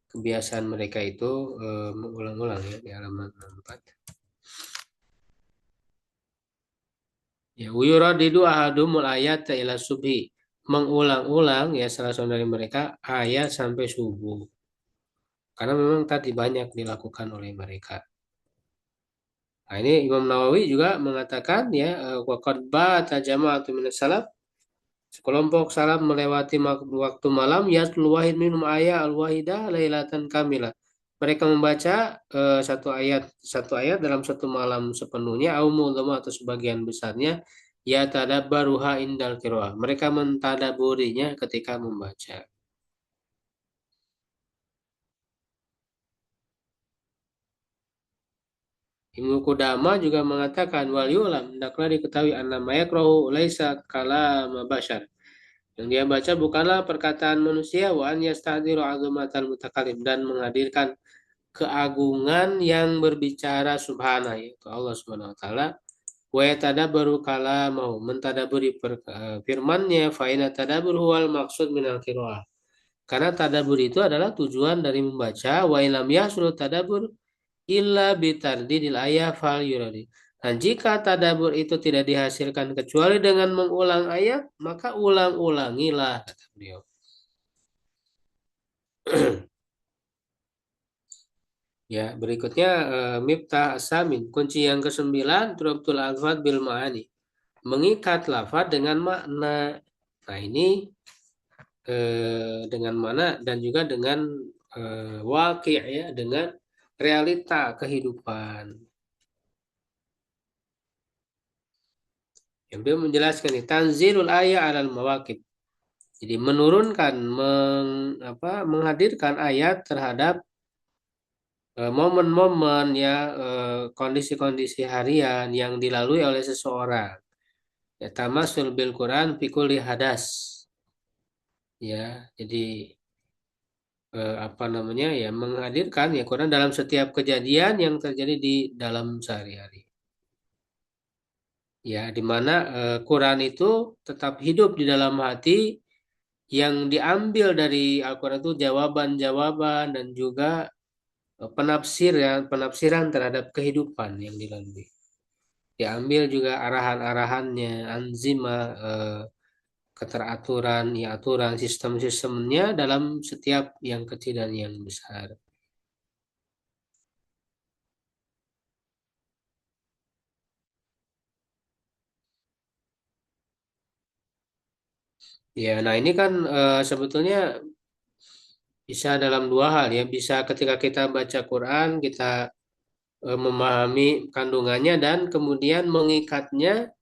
Kebiasaan mereka itu mengulang-ulang ya di halaman 4. Ya, uyuradidu ahadumul ayat ila subhi. Mengulang-ulang ya salah seorang dari mereka ayat sampai subuh. Karena memang tadi banyak dilakukan oleh mereka. Nah, ini Imam Nawawi juga mengatakan ya waqad bata jama'atu minas salaf sekelompok salaf melewati waktu malam yatul wahid minum ayat al-wahidah lailatan kamilah. Mereka membaca satu ayat dalam satu malam sepenuhnya au mu'dhamah atau sebagian besarnya ya tadabbaruha indal qiraah. Mereka mentadaburinya ketika membaca. Ibnu Qudamah juga mengatakan wal yulam hendaklah diketahui annama yakrahu laisa kalam bashar. Yang dia baca bukanlah perkataan manusia wa an yastahdiru azumatal mutakalim dan menghadirkan keagungan yang berbicara subhana yaitu Allah Subhanahu wa taala wa yatadabbaru kalamahu mentadaburi firman-Nya fa inna tadabbur huwal maksud minal qiraah. Karena tadabbur itu adalah tujuan dari membaca wa ilam yahsul tadabbur illa bitardidil ayat fal yuradi. Dan jika tadabur itu tidak dihasilkan kecuali dengan mengulang ayat, maka ulang-ulangilah, kata beliau. Ya, berikutnya Miftah As-Samin. Kunci yang kesembilan, Drabtul Alfad bil Ma'ani. Mengikat lafaz dengan makna. Nah, ini dengan mana dan juga dengan wakil ya, dengan realita kehidupan. Yang dia menjelaskan nih, tanzilul ayat alal mawaqif. Jadi menurunkan, menghadirkan ayat terhadap momen-momen ya, kondisi-kondisi harian yang dilalui oleh seseorang. Ya, tamasul bil Quran fikul hadas. Ya, jadi apa namanya ya, menghadirkan ya Quran dalam setiap kejadian yang terjadi di dalam sehari-hari. Ya, di mana Quran itu tetap hidup di dalam hati, yang diambil dari Al-Quran itu jawaban-jawaban dan juga penafsiran terhadap kehidupan yang dilalui. Diambil juga arahan-arahannya, anzima, keteraturan, ya aturan sistem-sistemnya dalam setiap yang kecil dan yang besar. Ya, nah ini kan sebetulnya bisa dalam dua hal ya. Bisa ketika kita baca Quran, kita memahami kandungannya dan kemudian mengikatnya,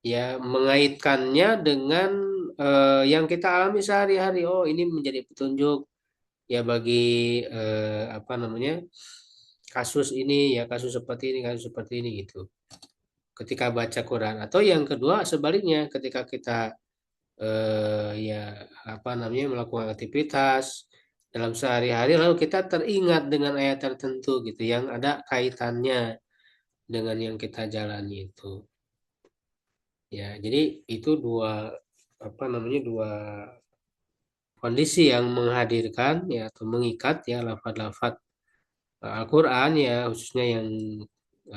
ya mengaitkannya dengan yang kita alami sehari-hari. Oh, ini menjadi petunjuk ya bagi apa namanya, kasus ini ya, kasus seperti ini, kasus seperti ini gitu. Ketika baca Quran, atau yang kedua sebaliknya, ketika kita ya apa namanya, melakukan aktivitas dalam sehari-hari lalu kita teringat dengan ayat tertentu gitu yang ada kaitannya dengan yang kita jalani itu. Ya, jadi itu dua, apa namanya, dua kondisi yang menghadirkan ya atau mengikat ya lafaz-lafaz Al-Quran ya, khususnya yang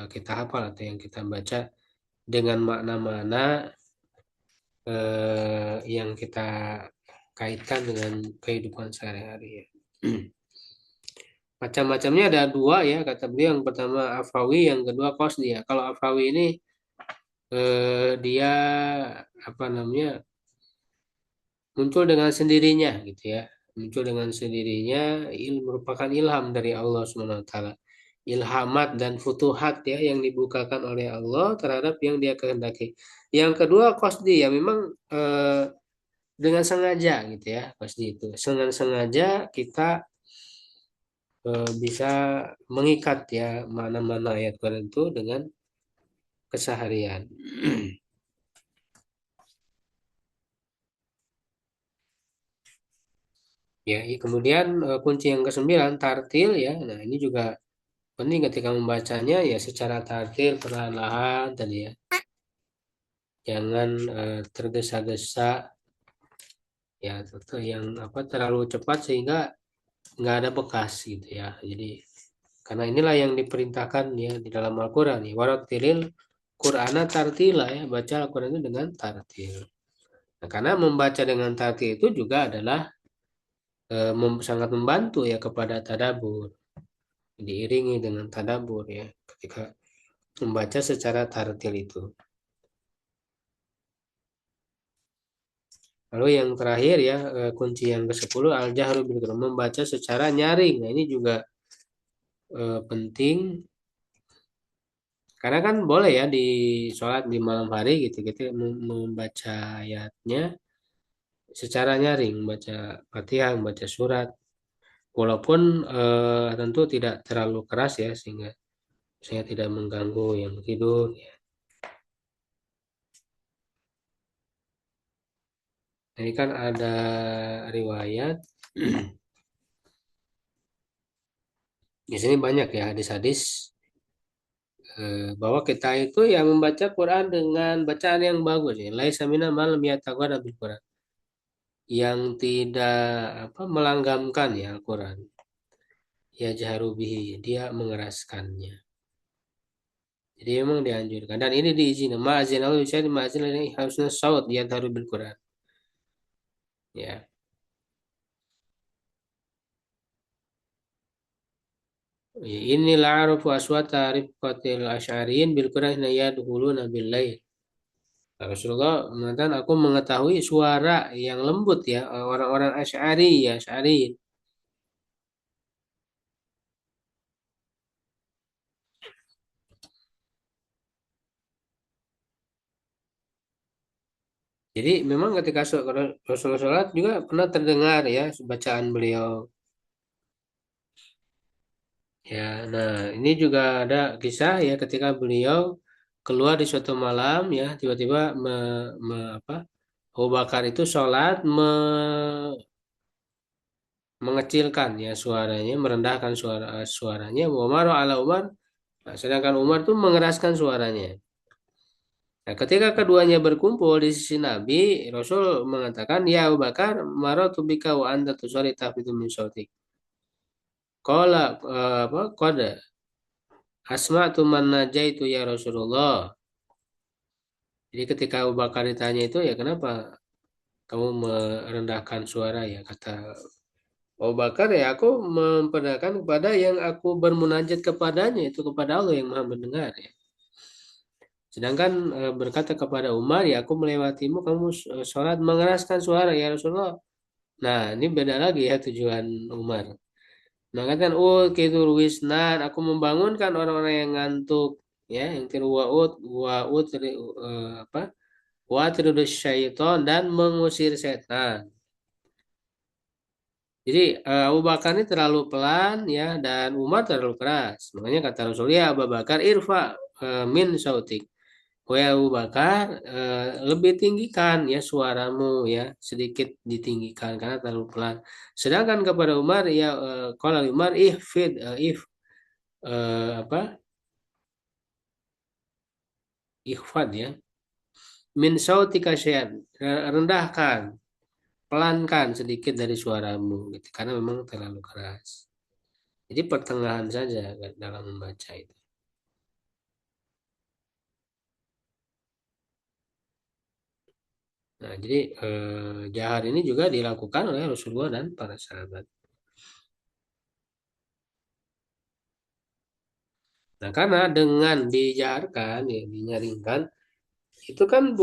kita hafal atau yang kita baca dengan makna-makna yang kita kaitkan dengan kehidupan sehari-hari ya. Macam-macamnya ada dua ya kata beliau. Yang pertama afawi, yang kedua qasdi ya. Kalau afawi ini dia apa namanya, muncul dengan sendirinya gitu ya. Muncul dengan sendirinya, merupakan ilham dari Allah Subhanahu wa taala. Ilhamat dan futuhat ya yang dibukakan oleh Allah terhadap yang dia kehendaki. Yang kedua qasdi ya, memang dengan sengaja gitu ya, pasti itu. Dengan sengaja kita bisa mengikat ya mana-mana ayat Quran itu dengan keseharian. Ya, kemudian kunci yang kesembilan tartil ya. Nah, ini juga penting ketika membacanya ya, secara tartil perlahan-lahan tadi ya. Jangan tergesa-gesa ya, atau yang apa, terlalu cepat sehingga nggak ada bekas gitu ya. Jadi karena inilah yang diperintahkan ya di dalam Al-Quran ya. Warattilil Qur'ana tartila ya, baca Al-Quran itu dengan tartil. Nah, karena membaca dengan tartil itu juga adalah sangat membantu ya kepada tadabur. Diiringi dengan tadabur ya ketika membaca secara tartil itu. Lalu yang terakhir ya, kunci yang ke-10 al-jahru bil Quran, membaca secara nyaring. Nah, ini juga penting karena kan boleh ya di sholat di malam hari gitu kita membaca ayatnya secara nyaring, membaca Fatihah, membaca surat, walaupun tentu tidak terlalu keras ya, sehingga saya tidak mengganggu yang tidur ya. Ini kan ada riwayat di sini banyak ya hadis-hadis bahwa kita itu ya membaca Quran dengan bacaan yang bagus ya. Laisa minal man lam yataqaddam bil Quran. Yang tidak apa, melanggamkan ya Al-Quran. Ya jaharubihi, dia mengeraskannya. Jadi memang dianjurkan. Dan ini diizinkan. Ma'azin Allah bisa ma'azin ini harusnya saud dia taruh bil Quran. Ya. Ya, inilah arafu aswata rifqatil asy'ariyin bil Quran yadkhuluna bil lail. Rasulullah mengatakan, aku mengetahui suara yang lembut ya orang-orang Asy'ari ya, Asy'ari Jadi memang ketika Rasulullah sholat juga pernah terdengar ya bacaan beliau. Ya, nah ini juga ada kisah ya ketika beliau keluar di suatu malam ya tiba-tiba apa Abu Bakar itu sholat mengecilkan ya suaranya, merendahkan suaranya. Umar ala Umar, nah, sedangkan Umar tuh mengeraskan suaranya. Nah, ketika keduanya berkumpul di sisi Nabi, Rasul mengatakan, "Ya Abu Bakar, maratu bika wa anta tusalli tahfidu min sautik." Qala apa? Qad asma'tu man najaitu ya Rasulullah. Jadi ketika Abu Bakar ditanya itu, ya kenapa kamu merendahkan suara ya? Kata Abu Bakar, ya aku memperdengarkan kepada yang aku bermunajat kepadanya, itu kepada Allah yang Maha mendengar ya. Sedangkan berkata kepada Umar, ya aku melewatimu, kamu sholat mengeraskan suara ya Rasulullah. Nah, ini beda lagi ya tujuan Umar. Nah, katakan, oh gitu wisnan, aku membangunkan orang-orang yang ngantuk, ya, yang tiru wa'ud, apa, wa tirudus syaiton dan mengusir setan. Jadi Abu Bakar ini terlalu pelan ya dan Umar terlalu keras. Makanya kata Rasulullah, ya Abu Bakar irfa min sautik. Wahai Abu Bakar, lebih tinggikan ya suaramu ya, sedikit ditinggikan karena terlalu pelan. Sedangkan kepada Umar ya kalau Umar ihfid apa ikhfad ya min sautika syai'an, rendahkan, pelankan sedikit dari suaramu gitu karena memang terlalu keras. Jadi pertengahan saja dalam membaca itu. Nah, jadi jahar ini juga dilakukan oleh Rasulullah dan para sahabat. Nah, karena dengan dijaharkan, ya, dinyaringkan, itu kan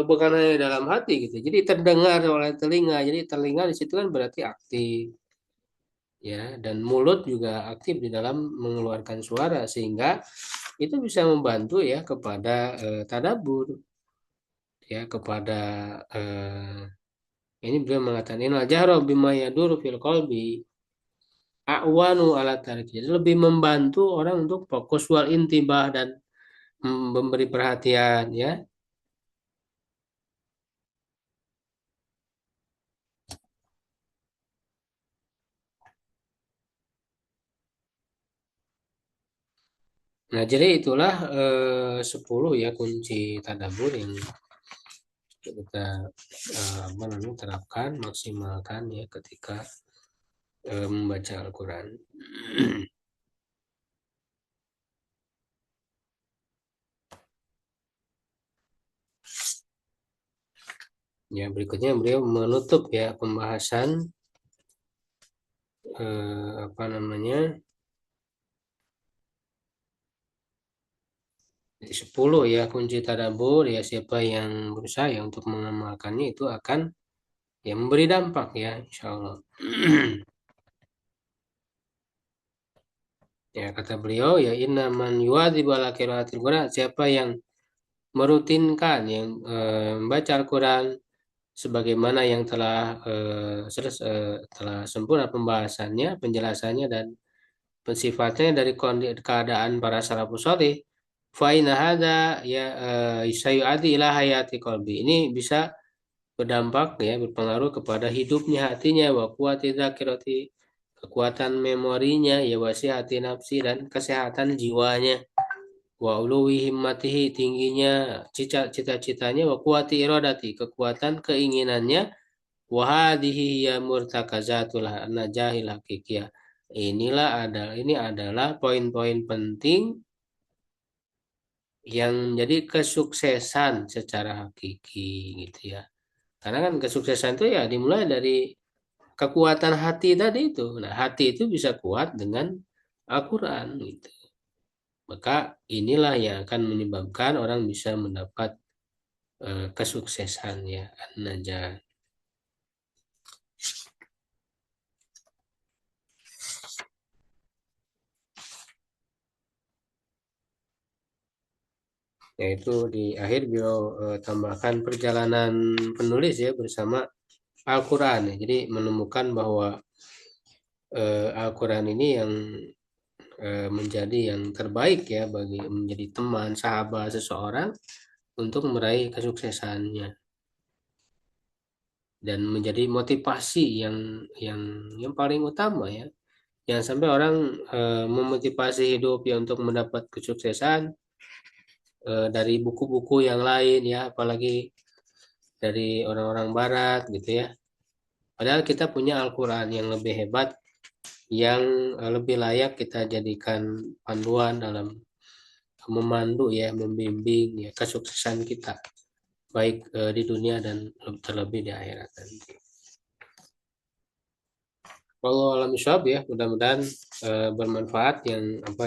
bukan hanya dalam hati gitu. Jadi terdengar oleh telinga. Jadi telinga di situ kan berarti aktif, ya, dan mulut juga aktif di dalam mengeluarkan suara sehingga itu bisa membantu ya kepada tadabbur, ya kepada ini beliau mengatakan inal jahra bima yaduru fil qalbi a'wanu ala tariki. Jadi lebih membantu orang untuk fokus wal intibah dan memberi perhatian ya. Nah, jadi itulah 10 ya kunci tadabbur yang kita apa namanya terapkan, maksimalkan ya ketika membaca Al-Qur'an. Ya, berikutnya beliau menutup ya pembahasan apa namanya 10 ya kunci tadabbur ya siapa yang berusaha ya untuk mengamalkannya itu akan ya memberi dampak ya insya Allah. Ya kata beliau ya inna man yuwadzibu ala qiraatil Qur'an siapa yang merutinkan yang membaca Al-Quran sebagaimana yang telah sempurna pembahasannya, penjelasannya dan pensifatnya dari keadaan para salafus saleh. Fa inna hadza ya sayu'adi ila hayati qalbi. Ini bisa berdampak ya berpengaruh kepada hidupnya hatinya wa quwwati dzakirati kekuatan memorinya ya wasihati nafsi dan kesehatan jiwanya wa uluwi himmatihi tingginya cita-citanya wa quwwati iradati kekuatan keinginannya wa hadhihi ya murtakazatul najahil hakikiyah. Ini adalah poin-poin penting yang menjadi kesuksesan secara hakiki gitu ya. Karena kan kesuksesan itu ya dimulai dari kekuatan hati tadi itu. Nah, hati itu bisa kuat dengan Al-Quran gitu. Maka inilah yang akan menyebabkan orang bisa mendapat kesuksesan ya, an-najah. Yaitu di akhir beliau tambahkan perjalanan penulis ya bersama Al-Quran. Ya. Jadi menemukan bahwa Al-Quran ini yang menjadi yang terbaik ya bagi menjadi teman, sahabat seseorang untuk meraih kesuksesannya dan menjadi motivasi yang yang paling utama ya. Jangan sampai orang memotivasi hidup ya untuk mendapat kesuksesan dari buku-buku yang lain ya, apalagi dari orang-orang barat gitu ya. Padahal kita punya Al-Quran yang lebih hebat, yang lebih layak kita jadikan panduan dalam memandu ya, membimbing ya kesuksesan kita, baik di dunia dan terlebih di akhirat nanti. Kalau alam syab ya, mudah-mudahan bermanfaat yang apa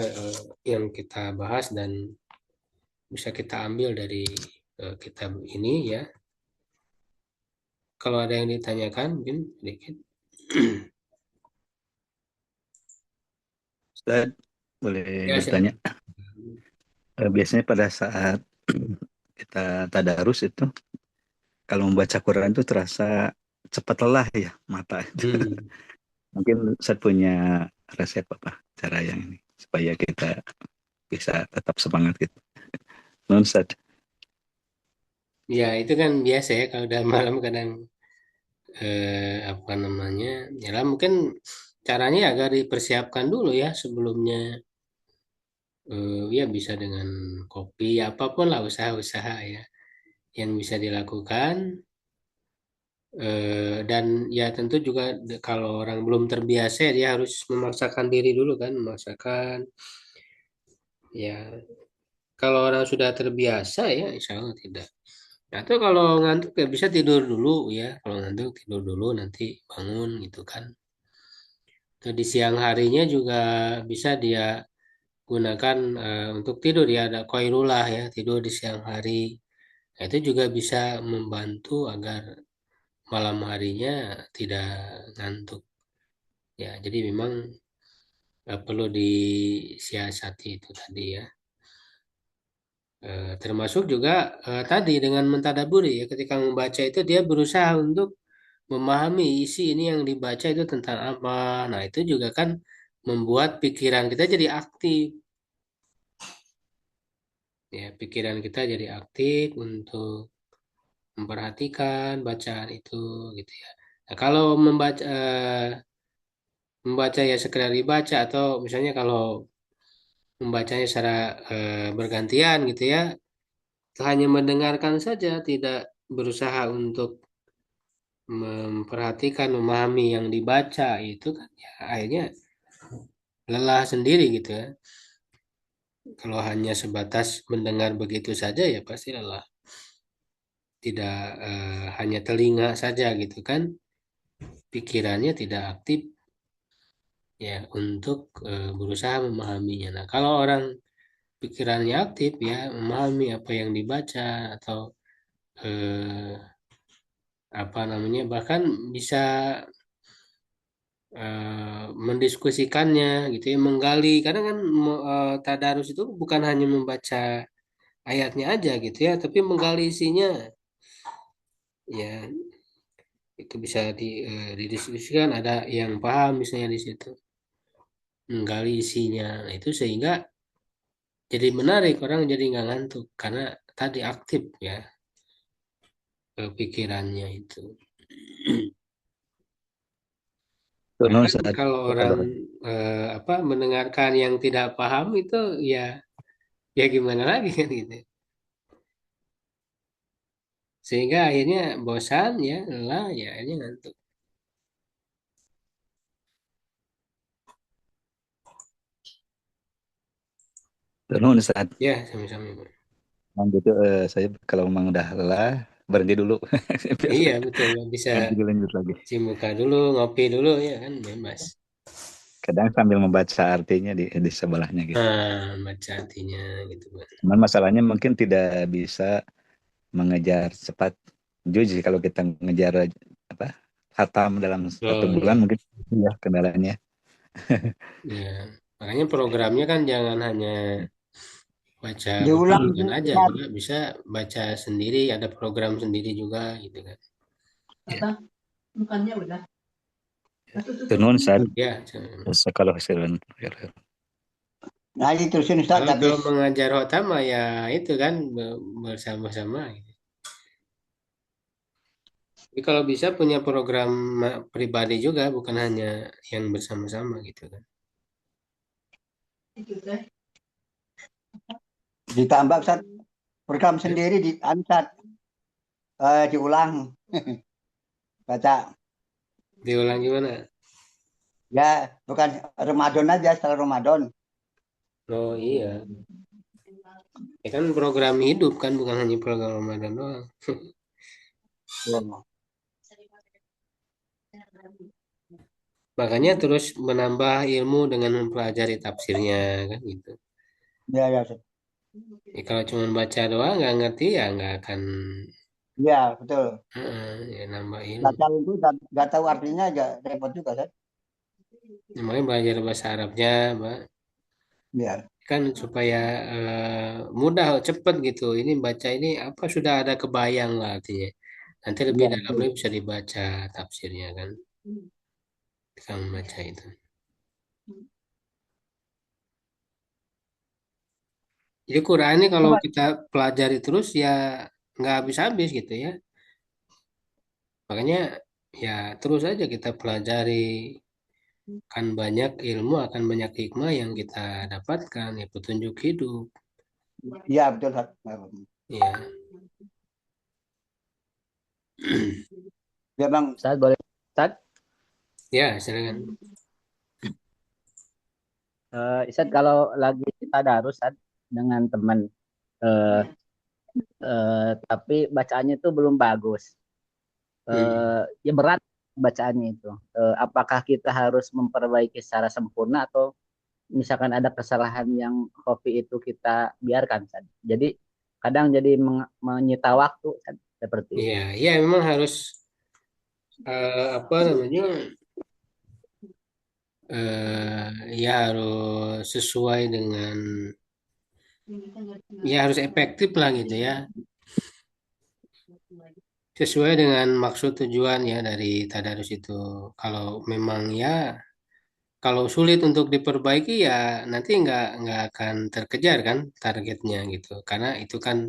yang kita bahas dan bisa kita ambil dari kitab ini ya. Kalau ada yang ditanyakan, mungkin sedikit. Ustaz, boleh Ya, bertanya? silakan. Biasanya pada saat kita tadarus itu, kalau membaca Quran itu terasa cepat lelah ya mata. Hmm. Mungkin Ustaz punya resep apa cara yang ini supaya kita bisa tetap semangat gitu. Non Ustaz. Ya, itu kan biasa ya kalau udah malam kadang apa namanya? Ya lah, mungkin caranya agak dipersiapkan dulu ya sebelumnya. Ya bisa dengan kopi, apapun lah usaha-usaha ya yang bisa dilakukan. Dan ya tentu juga kalau orang belum terbiasa dia harus memaksakan diri dulu kan, memaksakan. Ya, kalau orang sudah terbiasa ya insya Allah tidak. Atau kalau ngantuk ya bisa tidur dulu ya. Kalau ngantuk tidur dulu nanti bangun gitu kan. Atau di siang harinya juga bisa dia gunakan untuk tidur ya ada qailullah ya tidur di siang hari. Nah, itu juga bisa membantu agar malam harinya tidak ngantuk ya. Jadi memang perlu disiasati itu tadi ya. Termasuk juga tadi dengan mentadaburi ya ketika membaca itu dia berusaha untuk memahami isi ini yang dibaca itu tentang apa. Nah, itu juga kan membuat pikiran kita jadi aktif. Ya, pikiran kita jadi aktif untuk memperhatikan bacaan itu gitu ya. Nah, kalau membaca ya sekedar dibaca atau misalnya kalau membacanya secara bergantian gitu ya, hanya mendengarkan saja, tidak berusaha untuk memperhatikan, memahami yang dibaca itu kan ya akhirnya lelah sendiri gitu ya. Kalau hanya sebatas mendengar begitu saja ya pasti lelah. Tidak hanya telinga saja gitu kan, pikirannya tidak aktif ya untuk berusaha memahaminya. Nah, kalau orang pikirannya aktif ya memahami apa yang dibaca atau eh, apa namanya bahkan bisa mendiskusikannya gitu ya, menggali. Kadang kan tadarus itu bukan hanya membaca ayatnya aja gitu ya, tapi menggali isinya. Ya, itu bisa didiskusikan ada yang paham misalnya di situ menggali isinya. Nah, itu sehingga jadi menarik orang jadi nggak ngantuk karena tadi aktif ya pikirannya itu. Nah Non kan Ustaz. kalau orang apa mendengarkan yang tidak paham itu ya ya gimana lagi kan gitu, sehingga akhirnya bosan ya lelah ya akhirnya ngantuk. Non Ustaz. Ya sama-sama. Nah, gitu, saya kalau memang udah lelah berhenti dulu. Iya Biasanya betul bisa nanti dilanjut lagi. cuci muka dulu ngopi dulu ya kan bebas. Kadang sambil membaca artinya di sebelahnya gitu. Nah baca artinya gitu kan. Cuman masalahnya mungkin tidak bisa mengejar cepat Juji kalau kita ngejar apa hatam dalam satu Oh bulan iya. mungkin ya kendalanya. Ya, makanya programnya kan jangan hanya baca Diulang bukan tuh, aja, Ustaz. Pak. Bisa baca sendiri, ada program sendiri juga gitu kan. Ya, Apa? Bukannya udah. tenun saat Ya, kalau hasilnya. Nah, diterusin Ustaz kalau habis. mengajar Hotama ya itu kan bersama-sama gitu. Jadi kalau bisa punya program pribadi juga, bukan hanya yang bersama-sama gitu kan. Ditambah Ustaz program Ya, sendiri di Ustaz diulang baca. diulang gimana? Ya, bukan Ramadan aja setelah Ramadan. Oh iya, ya kan program hidup kan, bukan hanya program Ramadan doang. Oh. Makanya terus menambah ilmu dengan mempelajari tafsirnya kan gitu. Ya, ya, Ustaz. Ya, kalau cuma baca doang nggak ngerti ya nggak akan Ya, betul. ya nambah ilmu. Baca itu nggak tahu artinya aja repot juga Ustaz. Namanya belajar bahasa Arabnya, Mbak. Ya, Kan supaya mudah cepet gitu. Ini baca ini apa sudah ada kebayang lah artinya. Nanti lebih ya, dalamnya betul. bisa dibaca tafsirnya kan. Kita membaca itu. Jadi Quran ini kalau Coba kita pelajari terus ya nggak habis-habis gitu ya. Makanya ya terus aja kita pelajari, kan banyak ilmu, akan banyak hikmah yang kita dapatkan ya, petunjuk hidup. iya betul Ustaz. Ya. Ya Bang, Ustaz boleh Ustaz, Ya, silakan. Ustaz kalau lagi tadarus Ustaz dengan teman eh, tapi bacaannya itu belum bagus. Hmm. Ya berat bacaannya itu. Apakah kita harus memperbaiki secara sempurna atau misalkan ada kesalahan yang kopi itu kita biarkan Ustaz. Jadi kadang jadi menyita waktu Ustaz, seperti Iya, itu. iya memang harus apa namanya? Ya harus sesuai dengan, ya harus efektif lah gitu ya. Sesuai dengan maksud tujuan ya dari tadarus itu. Kalau memang ya, kalau sulit untuk diperbaiki ya nanti nggak akan terkejar kan targetnya gitu. Karena itu kan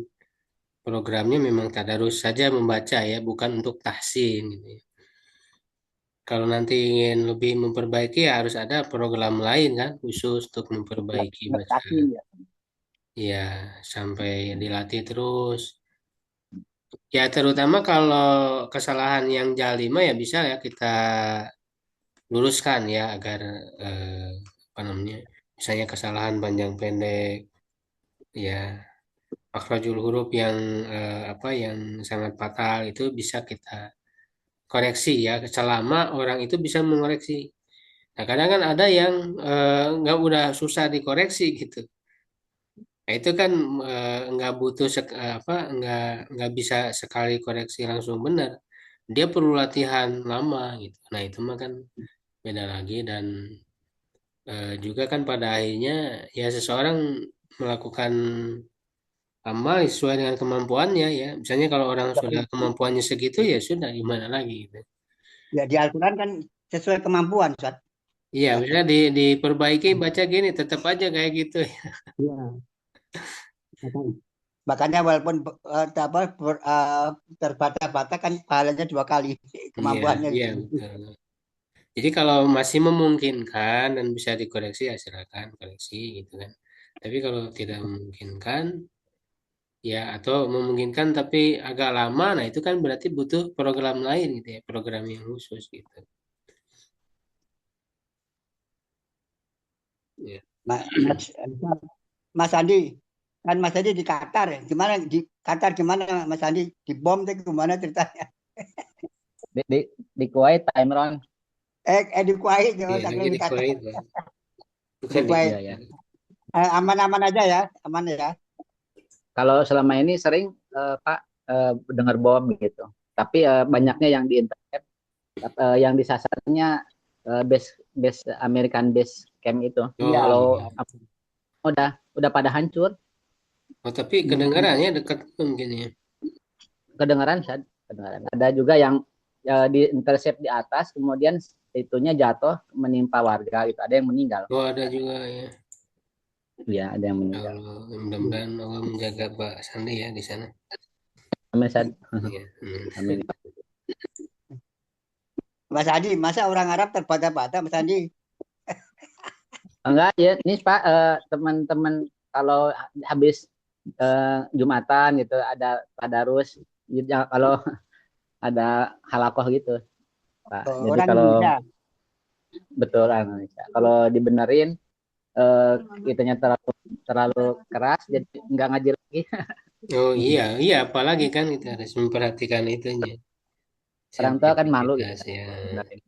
programnya memang tadarus saja membaca ya, bukan untuk tahsin gitu ya. Kalau nanti ingin lebih memperbaiki ya harus ada program lain kan khusus untuk memperbaiki adaptasi bacaan. ya. Ya, sampai dilatih terus. Ya, terutama kalau kesalahan yang jalima ya bisa ya kita luruskan ya agar eh, apa namanya? Misalnya kesalahan panjang pendek ya, makhrajul huruf yang apa yang sangat fatal itu bisa kita koreksi ya selama orang itu bisa mengoreksi. Nah, kadang kan ada yang nggak udah susah dikoreksi gitu. Nah, itu kan nggak butuh apa nggak bisa sekali koreksi langsung benar. Dia perlu latihan lama gitu. Nah, itu mah kan beda lagi dan juga kan pada akhirnya ya seseorang melakukan amal sesuai dengan kemampuannya ya. Misalnya kalau orang sudah kemampuannya segitu ya sudah gimana lagi gitu. Ya di Al-Quran kan sesuai kemampuan Ustaz. Iya, misalnya diperbaiki baca gini tetap aja kayak gitu. Iya. Makanya walaupun apa, terbata-bata kan pahalanya dua kali Iya, kemampuannya iya gitu. betul. Jadi kalau masih memungkinkan dan bisa dikoreksi ya silakan koreksi gitu kan. Tapi kalau tidak memungkinkan ya atau memungkinkan tapi agak lama, nah itu kan berarti butuh program lain gitu ya, program yang khusus gitu. Ya. Mas, Mas Andi, kan Mas Andi di Qatar ya. Gimana di Qatar gimana Mas Andi di bom tuh gimana ceritanya? Di Kuwait Time Ron. Di Kuwait ya, Iya, saya lagi kira di di Qatar. Kuwait, Pak. Di Bukan di Kuwait. Ya ya. Qatar. Aman-aman aja ya, aman ya. Kalau selama ini sering Pak dengar bom gitu. Tapi banyaknya yang di internet, yang disasarnya base base American base camp itu. Oh Iya. Kalau iya. udah pada hancur, Oh, tapi kedengarannya dekat mungkin ya. Kedengaran Sad, kedengaran. Ada juga yang di intercept di atas, kemudian itunya jatuh menimpa warga gitu. Ada yang meninggal. Oh, ada juga ya. Ya, ada yang Ya meninggal. Allah, mudah-mudahan Allah menjaga Pak Sandi ya di sana. Amin Sad. Iya. Amin. Mas Adi, masa orang Arab terbata-bata, Mas Adi? Enggak ya, ini Pak teman-teman kalau habis Jumatan gitu ada tadarus, ya, kalau ada halakoh gitu, Pak. Jadi Orang kalau Indonesia. betul orang Indonesia, kalau dibenerin kitanya terlalu keras, jadi nggak ngaji lagi. Oh iya, iya apalagi kan kita harus memperhatikan itunya. Orang tua kan malu gitu Sensitivitas kan. ya, Benerin.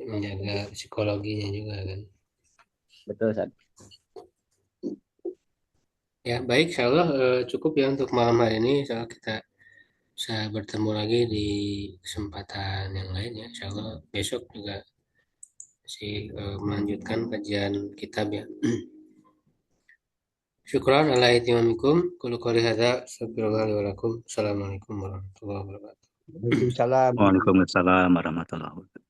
menjaga psikologinya juga kan. Betul, Sad. Ya baik, insya Allah cukup ya untuk malam hari ini. Insya Allah kita bisa bertemu lagi di kesempatan yang lain ya. Insya Allah besok juga masih melanjutkan kajian kitab ya. Syukran ala itimamikum. Qul qouli hadza astaghfirullah li wa lakum. Assalamualaikum warahmatullahi wabarakatuh. Waalaikumsalam. Waalaikumsalam warahmatullahi wabarakatuh.